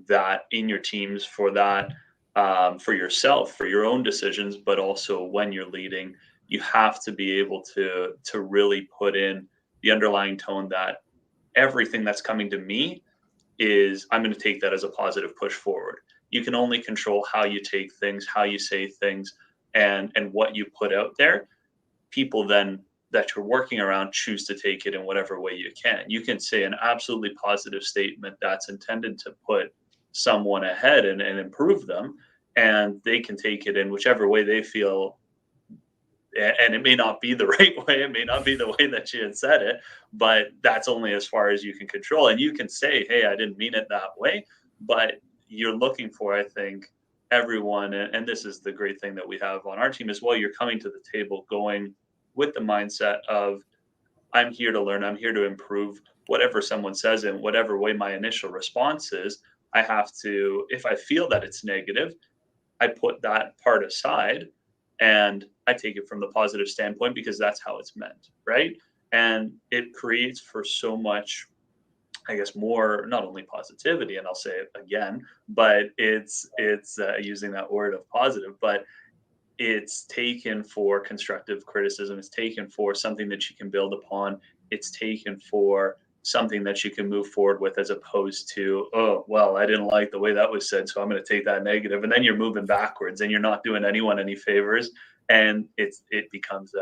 that in your teams, for that, for yourself, for your own decisions, but also when you're leading, you have to be able to really put in the underlying tone that everything that's coming to me is, I'm going to take that as a positive push forward. You can only control how you take things, how you say things, and what you put out there. People then that you're working around choose to take it in whatever way you can. You can say an absolutely positive statement that's intended to put someone ahead and improve them, and they can take it in whichever way they feel. And it may not be the right way, it may not be the way that you had said it, but that's only as far as you can control. And you can say, hey, I didn't mean it that way, but you're looking for, I think, everyone, and this is the great thing that we have on our team as well, you're coming to the table going with the mindset of, I'm here to learn, I'm here to improve. Whatever someone says in whatever way my initial response is, I have to, if I feel that it's negative, I put that part aside and I take it from the positive standpoint, because that's how it's meant, right? And it creates for so much, I guess, more, not only positivity, and I'll say it again, but it's using that word of positive, but it's taken for constructive criticism. It's taken for something that you can build upon. It's taken for something that you can move forward with, as opposed to, oh, well, I didn't like the way that was said, so I'm going to take that negative. And then you're moving backwards and you're not doing anyone any favors. And it becomes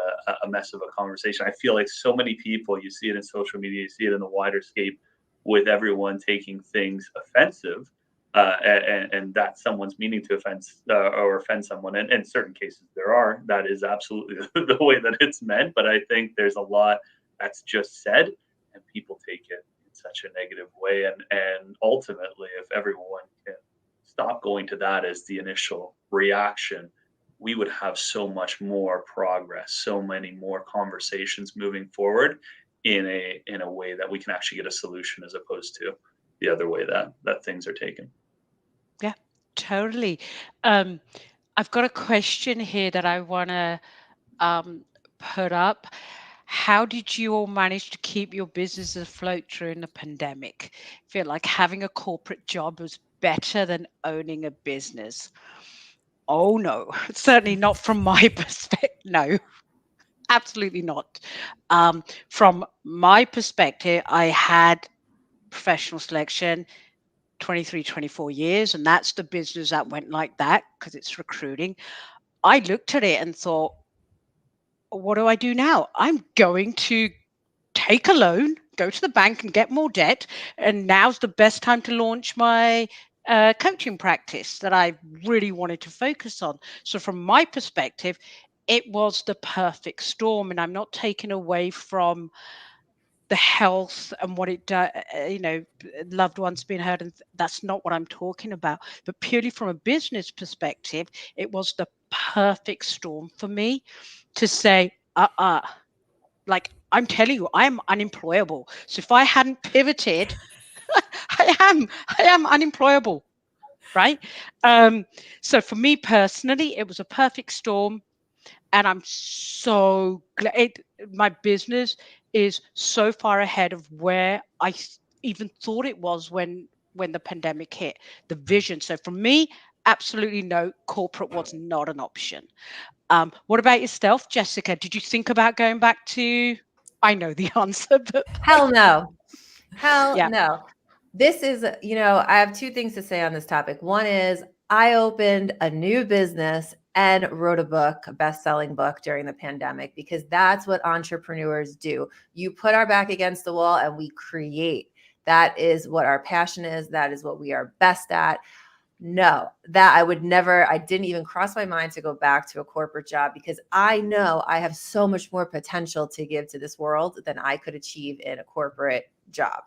a mess of a conversation. I feel like so many people, you see it in social media, you see it in the wider scape, with everyone taking things offensive. and that's someone's meaning to offend or offend someone. And in certain cases, that is absolutely the way that it's meant. But I think there's a lot that's just said, and people take it in such a negative way. And ultimately, if everyone can stop going to that as the initial reaction, we would have so much more progress, so many more conversations moving forward in a way that we can actually get a solution as opposed to the other way that things are taken. Yeah, totally. Um, I've got a question here that I want to um, put up. How did you all manage to keep your business afloat during the pandemic? Feel like having a corporate job was better than owning a business? Oh no, certainly not from my perspective. No, absolutely not. From my perspective, I had professional selection 23, 24 years, and that's the business that went like that because it's recruiting. I looked at it and thought, what do I do now? I'm going to take a loan, go to the bank and get more debt. And now's the best time to launch my coaching practice that I really wanted to focus on. So, from my perspective, it was the perfect storm. And I'm not taking away from the health and what it does, loved ones being hurt. And that's not what I'm talking about. But purely from a business perspective, it was the perfect storm for me to say, like I'm telling you, I'm unemployable. So if I hadn't pivoted, I am unemployable, right? So for me personally, it was a perfect storm, and I'm so glad. My business is so far ahead of where even thought it was when the pandemic hit. The vision. So for me, absolutely no. Corporate was not an option. What about yourself, Jessica? Did you think about going back to? I know the answer, but Hell no. Hell yeah, no. This is, I have two things to say on this topic. One is I opened a new business and wrote a book, a best-selling book during the pandemic, because that's what entrepreneurs do. You put our back against the wall and we create. That is what our passion is. That is what we are best at. No, that I didn't even cross my mind to go back to a corporate job because I know I have so much more potential to give to this world than I could achieve in a corporate job.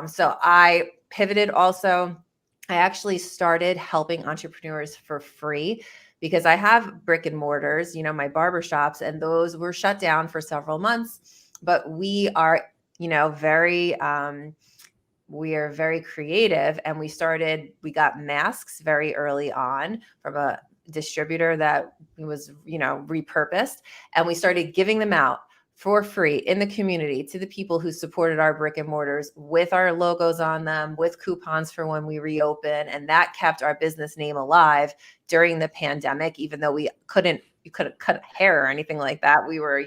So I pivoted also. I actually started helping entrepreneurs for free because I have brick and mortars, my barbershops, and those were shut down for several months. But we are, we are very creative, and we got masks very early on from a distributor that was, repurposed, and we started giving them out for free in the community to the people who supported our brick and mortars with our logos on them, with coupons for when we reopen. And that kept our business name alive during the pandemic, even though you couldn't cut hair or anything like that. We were,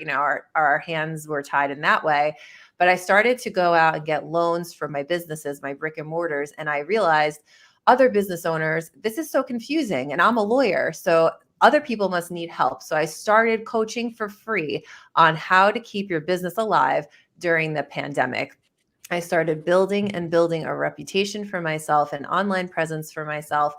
our hands were tied in that way. But I started to go out and get loans for my businesses, my brick and mortars. And I realized other business owners, this is so confusing. And I'm a lawyer, so other people must need help. So I started coaching for free on how to keep your business alive during the pandemic. I started building a reputation for myself, an online presence for myself,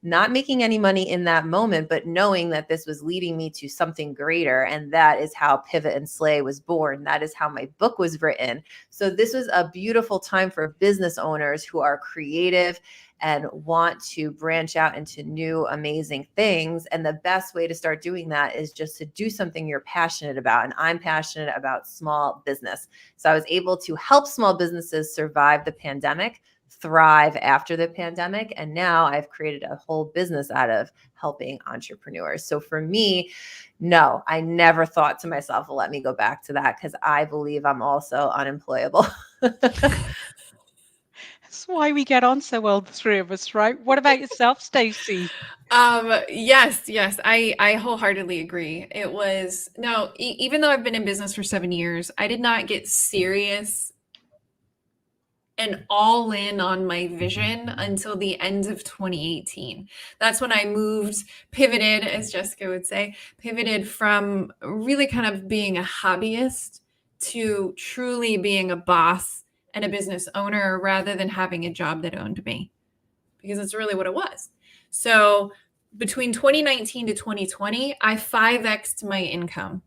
not making any money in that moment, but knowing that this was leading me to something greater. And that is how Pivot and Slay was born. That is how my book was written. So this was a beautiful time for business owners who are creative and want to branch out into new, amazing things. And the best way to start doing that is just to do something you're passionate about. And I'm passionate about small business. So I was able to help small businesses survive the pandemic, thrive after the pandemic. And now I've created a whole business out of helping entrepreneurs. So for me, no, I never thought to myself, well, let me go back to that, because I believe I'm also unemployable. that's why we get on so well, the three of us, right? What about yourself, Stacy? Yes, I wholeheartedly agree. It was no, even though I've been in business for 7 years, I did not get serious and all in on my vision until the end of 2018. That's when I pivoted, as Jessica would say, pivoted from really kind of being a hobbyist to truly being a boss and a business owner rather than having a job that owned me. because it's really what it was. So between 2019 to 2020, I 5x'd my income.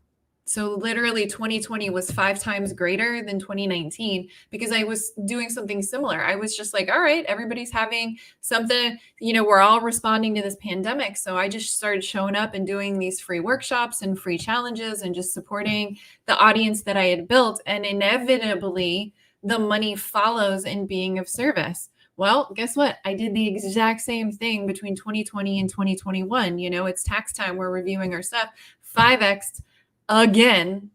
So literally 2020 was 5 times greater than 2019 because I was doing something similar. I was just like, all right, everybody's having something, we're all responding to this pandemic. So I just started showing up and doing these free workshops and free challenges and just supporting the audience that I had built. And inevitably, the money follows in being of service. Well, guess what? I did the exact same thing between 2020 and 2021. It's tax time. We're reviewing our stuff. 5x again,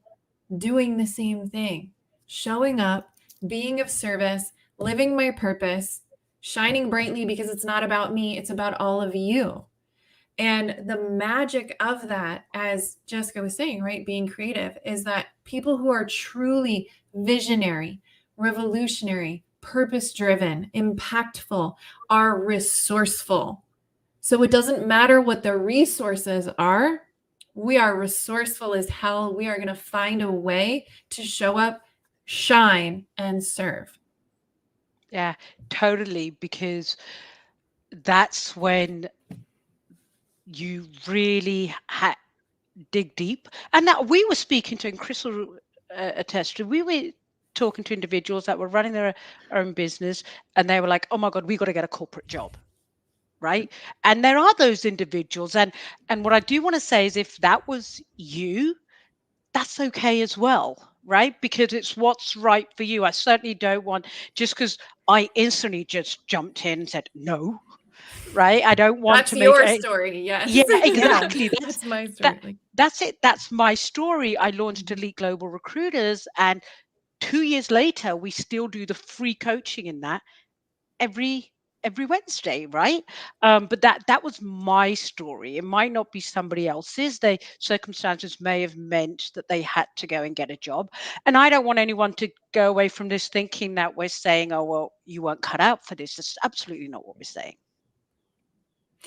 doing the same thing, showing up, being of service, living my purpose, shining brightly because it's not about me, it's about all of you. And the magic of that, as Jessica was saying, right, being creative, is that people who are truly visionary, revolutionary, purpose-driven, impactful, are resourceful. So it doesn't matter what the resources are. We are resourceful as hell. We are going to find a way to show up, shine, and serve. Yeah, totally. Because that's when you really dig deep. And that we were speaking to, and Chris will attest to, we were talking to individuals that were running their own business, and they were like, oh my God, we got to get a corporate job. Right. And there are those individuals. And what I do want to say is, if that was you, that's okay as well. Right. Because it's what's right for you. I certainly don't want, just because I instantly just jumped in and said no. Right. I don't want That's to make your a, story. Yes. yeah, exactly. That's my story. That's it. That's my story. I launched Elite Global Recruiters, and 2 years later, we still do the free coaching in that every Wednesday, right? But that was my story. It might not be somebody else's. The circumstances may have meant that they had to go and get a job. And I don't want anyone to go away from this thinking that we're saying, oh, well, you weren't cut out for this. That's absolutely not what we're saying.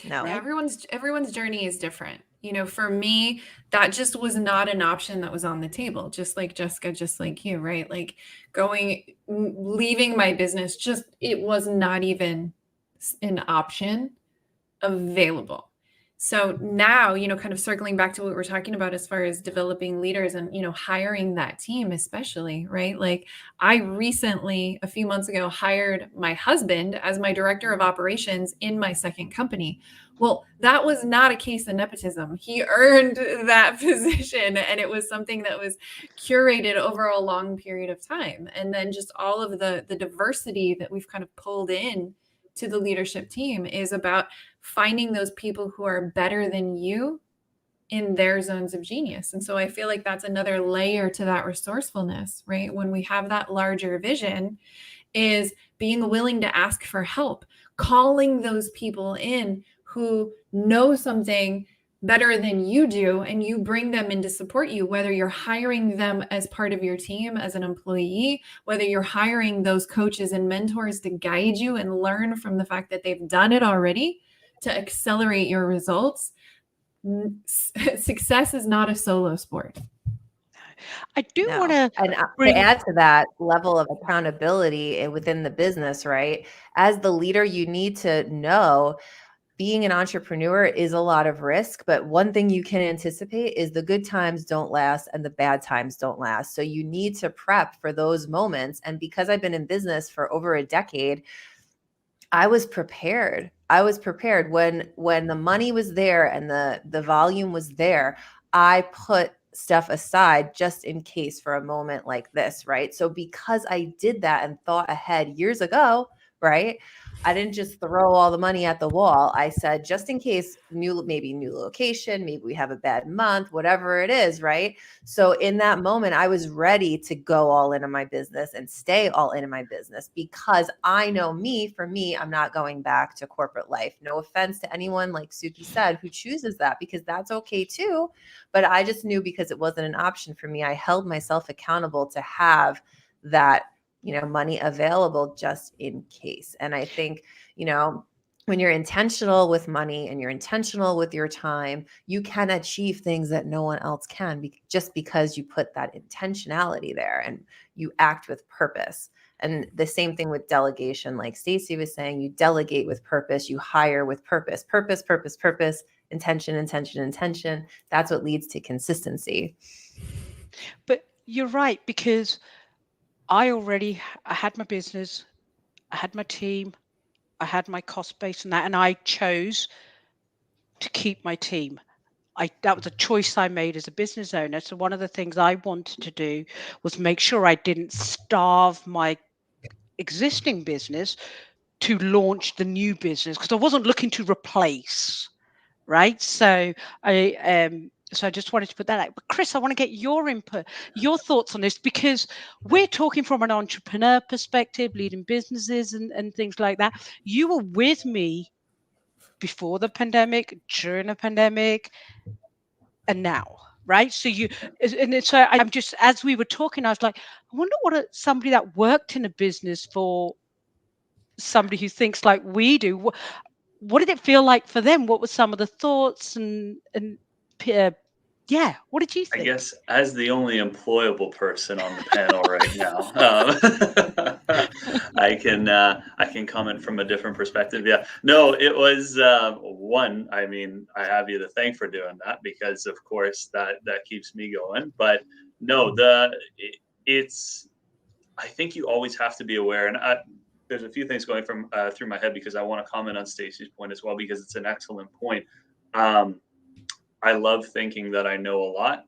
No. Yeah, everyone's journey is different. For me, that just was not an option that was on the table. Just like Jessica, just like you, right? Like leaving my business, it was not even an option available. So now, kind of circling back to what we're talking about as far as developing leaders and, hiring that team, especially, right? Like I recently, a few months ago, hired my husband as my director of operations in my second company. Well, that was not a case of nepotism. He earned that position, and it was something that was curated over a long period of time. And then just all of the diversity that we've kind of pulled in to the leadership team is about finding those people who are better than you in their zones of genius. And so I feel like that's another layer to that resourcefulness, right? When we have that larger vision, is being willing to ask for help, calling those people in who know something better than you do, and you bring them in to support you, whether you're hiring them as part of your team as an employee, whether you're hiring those coaches and mentors to guide you and learn from the fact that they've done it already to accelerate your results. Success is not a solo sport. I do want to to add to that level of accountability within the business, right? As the leader, you need to know being an entrepreneur is a lot of risk, but one thing you can anticipate is the good times don't last and the bad times don't last. So you need to prep for those moments. And because I've been in business for over a decade, I was prepared. When the money was there and the volume was there, I put stuff aside just in case for a moment like this, right? So because I did that and thought ahead years ago, right? I didn't just throw all the money at the wall. I said, just in case, maybe new location, maybe we have a bad month, whatever it is, right? So in that moment, I was ready to go all into my business and stay all into my business because I know for me, I'm not going back to corporate life. No offense to anyone, like Suki said, who chooses that, because that's okay too. But I just knew, because it wasn't an option for me, I held myself accountable to have that money available just in case. And I think, when you're intentional with money and you're intentional with your time, you can achieve things that no one else can just because you put that intentionality there and you act with purpose. And the same thing with delegation, like Stacy was saying, you delegate with purpose, you hire with purpose, purpose, purpose, purpose, intention, intention, intention. That's what leads to consistency. But you're right, because I had my business, I had my team, I had my cost base and that, and I chose to keep my team. That was a choice I made as a business owner. So one of the things I wanted to do was make sure I didn't starve my existing business to launch the new business, because I wasn't looking to replace, right? So I just wanted to put that out. But Chris, I want to get your input, your thoughts on this, because we're talking from an entrepreneur perspective, leading businesses and things like that. You were with me before the pandemic, during the pandemic, and now, right? So I'm just, as we were talking, I was like, I wonder somebody that worked in a business for somebody who thinks like we do, what did it feel like for them? What were some of the thoughts uh, yeah, what did you I think? guess as the only employable person on the panel right now, I can comment from a different perspective. Yeah, no, it was one. I mean, I have you to thank for doing that, because of course that keeps me going. But no, it's, I think you always have to be aware, and there's a few things going from through my head, because I want to comment on Stacy's point as well, because it's an excellent point. Um, I love thinking that I know a lot,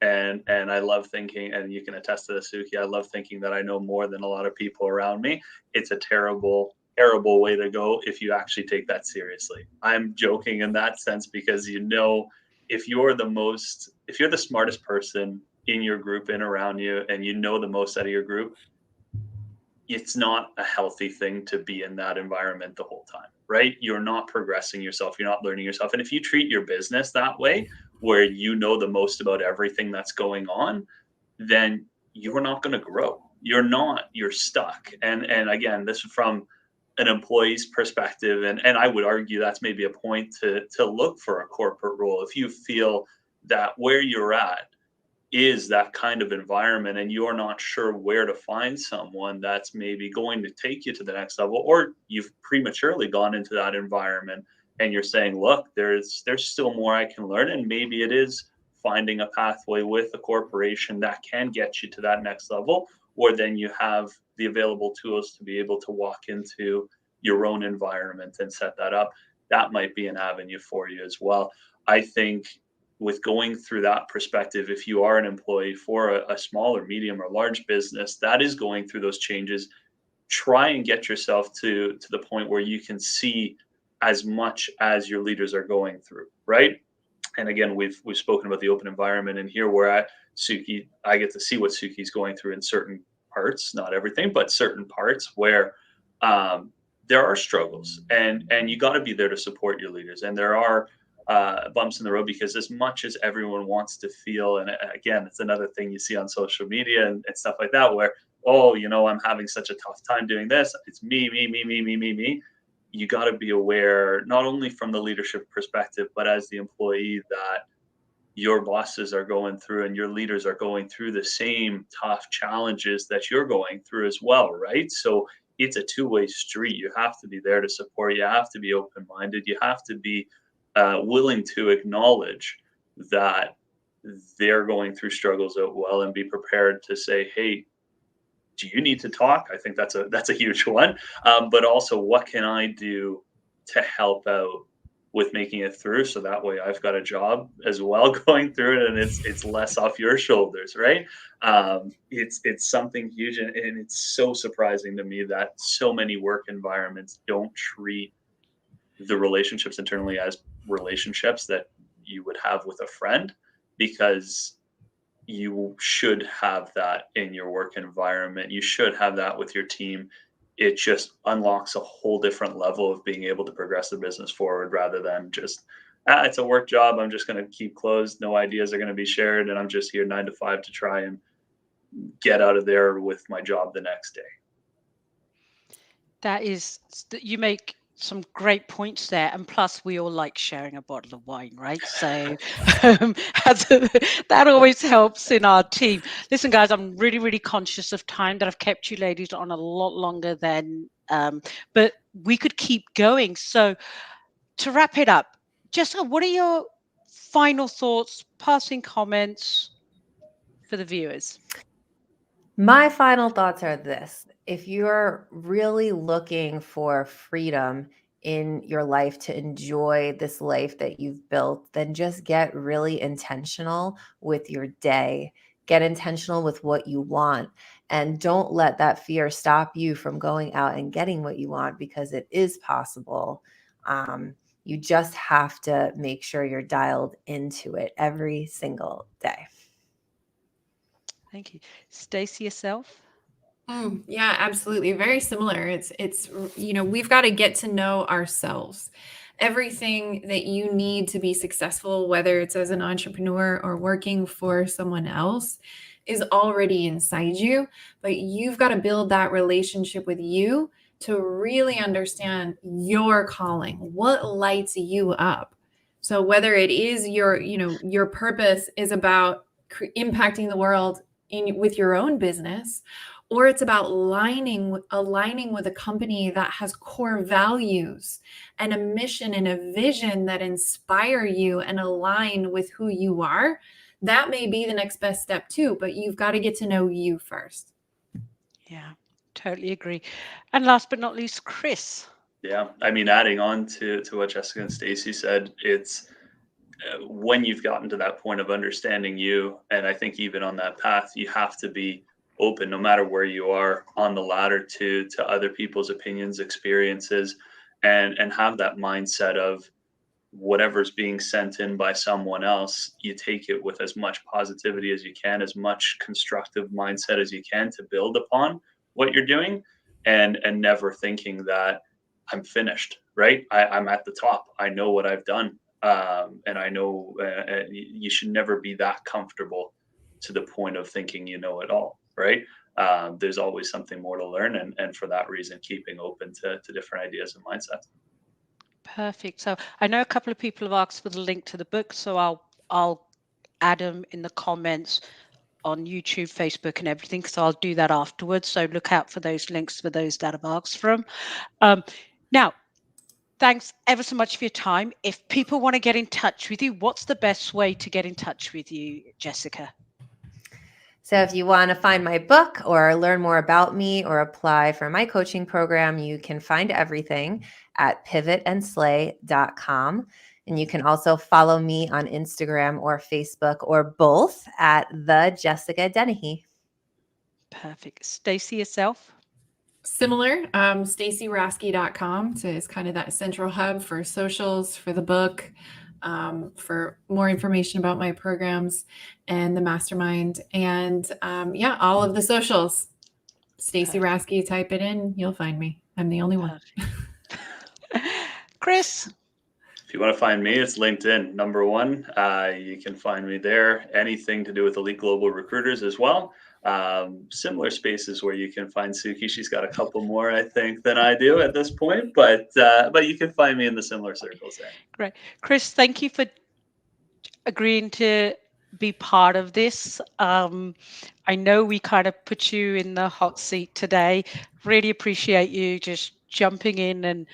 and I love thinking, and you can attest to this, Suki. I love thinking that I know more than a lot of people around me. It's a terrible way to go if you actually take that seriously. I'm joking in that sense, because if you're the smartest person in your group and around you, and you know the most out of your group, it's not a healthy thing to be in that environment the whole time, right? You're not progressing yourself, you're not learning yourself. And if you treat your business that way, where you know the most about everything that's going on, then you're not going to grow. You're stuck. And again, this is from an employee's perspective. And I would argue that's maybe a point to look for a corporate role. If you feel that where you're at is that kind of environment, and you're not sure where to find someone that's maybe going to take you to the next level, or you've prematurely gone into that environment and you're saying, look, there's still more I can learn, and maybe it is finding a pathway with a corporation that can get you to that next level, or then you have the available tools to be able to walk into your own environment and set that up. That might be an avenue for you as well. I think with going through that perspective, if you are an employee for a small or medium or large business that is going through those changes, try and get yourself to the point where you can see as much as your leaders are going through, right? And again, we've spoken about the open environment, and here where I get to see what Suki's going through in certain parts, not everything, but certain parts where um, there are struggles, and you got to be there to support your leaders. And there are bumps in the road, because as much as everyone wants to feel, and again, it's another thing you see on social media and stuff like that, where, oh, I'm having such a tough time doing this. It's me. You got to be aware, not only from the leadership perspective, but as the employee, that your bosses are going through and your leaders are going through the same tough challenges that you're going through as well, right? So it's a two-way street. You have to be there to support. You have to be open-minded. You have to be willing to acknowledge that they're going through struggles as well, and be prepared to say, hey, do you need to talk? I think that's a huge one. But also, what can I do to help out with making it through, so that way I've got a job as well going through it, and it's less off your shoulders, right? It's something huge, and it's so surprising to me that so many work environments don't treat the relationships internally as relationships that you would have with a friend, because you should have that in your work environment. You should have that with your team. It just unlocks a whole different level of being able to progress the business forward, rather than just, it's a work job, I'm just going to keep closed. No ideas are going to be shared. And I'm just here 9 to 5 to try and get out of there with my job the next day. You make some great points there, and plus we all like sharing a bottle of wine, right? So that always helps in our team. Listen, guys, I'm really, really conscious of time, that I've kept you ladies on a lot longer than, but we could keep going. So to wrap it up, Jessica, what are your final thoughts, passing comments for the viewers? My final thoughts are this. If you're really looking for freedom in your life to enjoy this life that you've built, then just get really intentional with your day. Get intentional with what you want. And don't let that fear stop you from going out and getting what you want, because it is possible. You just have to make sure you're dialed into it every single day. Thank you. Stacy, yourself? Yeah, absolutely. Very similar. It's we've got to get to know ourselves. Everything that you need to be successful, whether it's as an entrepreneur or working for someone else, is already inside you, but you've got to build that relationship with you to really understand your calling, what lights you up. So whether it is your purpose is about impacting the world with your own business, or it's about aligning with a company that has core values and a mission and a vision that inspire you and align with who you are, that may be the next best step too, but you've got to get to know you first. Yeah, totally agree. And last but not least, Chris. Yeah, I mean, adding on to what Jessica and Stacy said, it's when you've gotten to that point of understanding you, and I think even on that path, you have to be open, no matter where you are on the ladder, to other people's opinions, experiences, and have that mindset of whatever's being sent in by someone else, you take it with as much positivity as you can, as much constructive mindset as you can to build upon what you're doing, and never thinking that I'm finished, right? I'm at the top. I know what I've done. And I know you should never be that comfortable to the point of thinking you know it all, right? There's always something more to learn. And for that reason, keeping open to different ideas and mindsets. Perfect. So I know a couple of people have asked for the link to the book, so I'll add them in the comments on YouTube, Facebook, and everything. So I'll do that afterwards. So look out for those links for those that have asked from. Now, thanks ever so much for your time. If people want to get in touch with you, what's the best way to get in touch with you, Jessica? So if you want to find my book or learn more about me or apply for my coaching program, you can find everything at pivotandslay.com. And you can also follow me on Instagram or Facebook or both at the Jessica Dennehy. Perfect. Stacy, yourself? Similar, stacyraske.com is kind of that central hub for socials, for the book, for more information about my programs and the mastermind, and all of the socials. Stacy Raske, type it in, you'll find me. I'm the only one. Chris? If you want to find me, it's LinkedIn, number one. You can find me there. Anything to do with Elite Global Recruiters as well. Similar spaces where you can find Suki. She's got a couple more, I think, than I do at this point, but you can find me in the similar circles there. Great. Chris, thank you for agreeing to be part of this. I know we kind of put you in the hot seat today. Really appreciate you just jumping in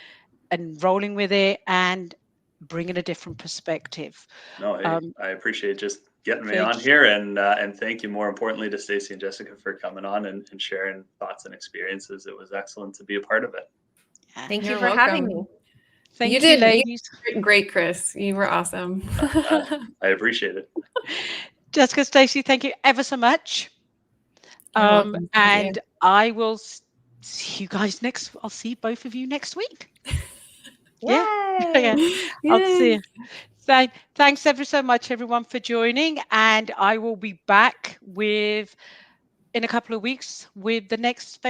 and rolling with it and bringing a different perspective. No, I appreciate just getting me Thank on here, and thank you more importantly to Stacy and Jessica for coming on and sharing thoughts and experiences. It was excellent to be a part of it. Thank you You're for having me. Thank you, did, ladies. You did great, Chris. You were awesome. I appreciate it. Jessica, Stacy, thank you ever so much. You're welcome. Thank And I will see you guys I'll see both of you next week. Yeah. I'll see you. Thanks ever so much, everyone, for joining. And I will be back in a couple of weeks with the next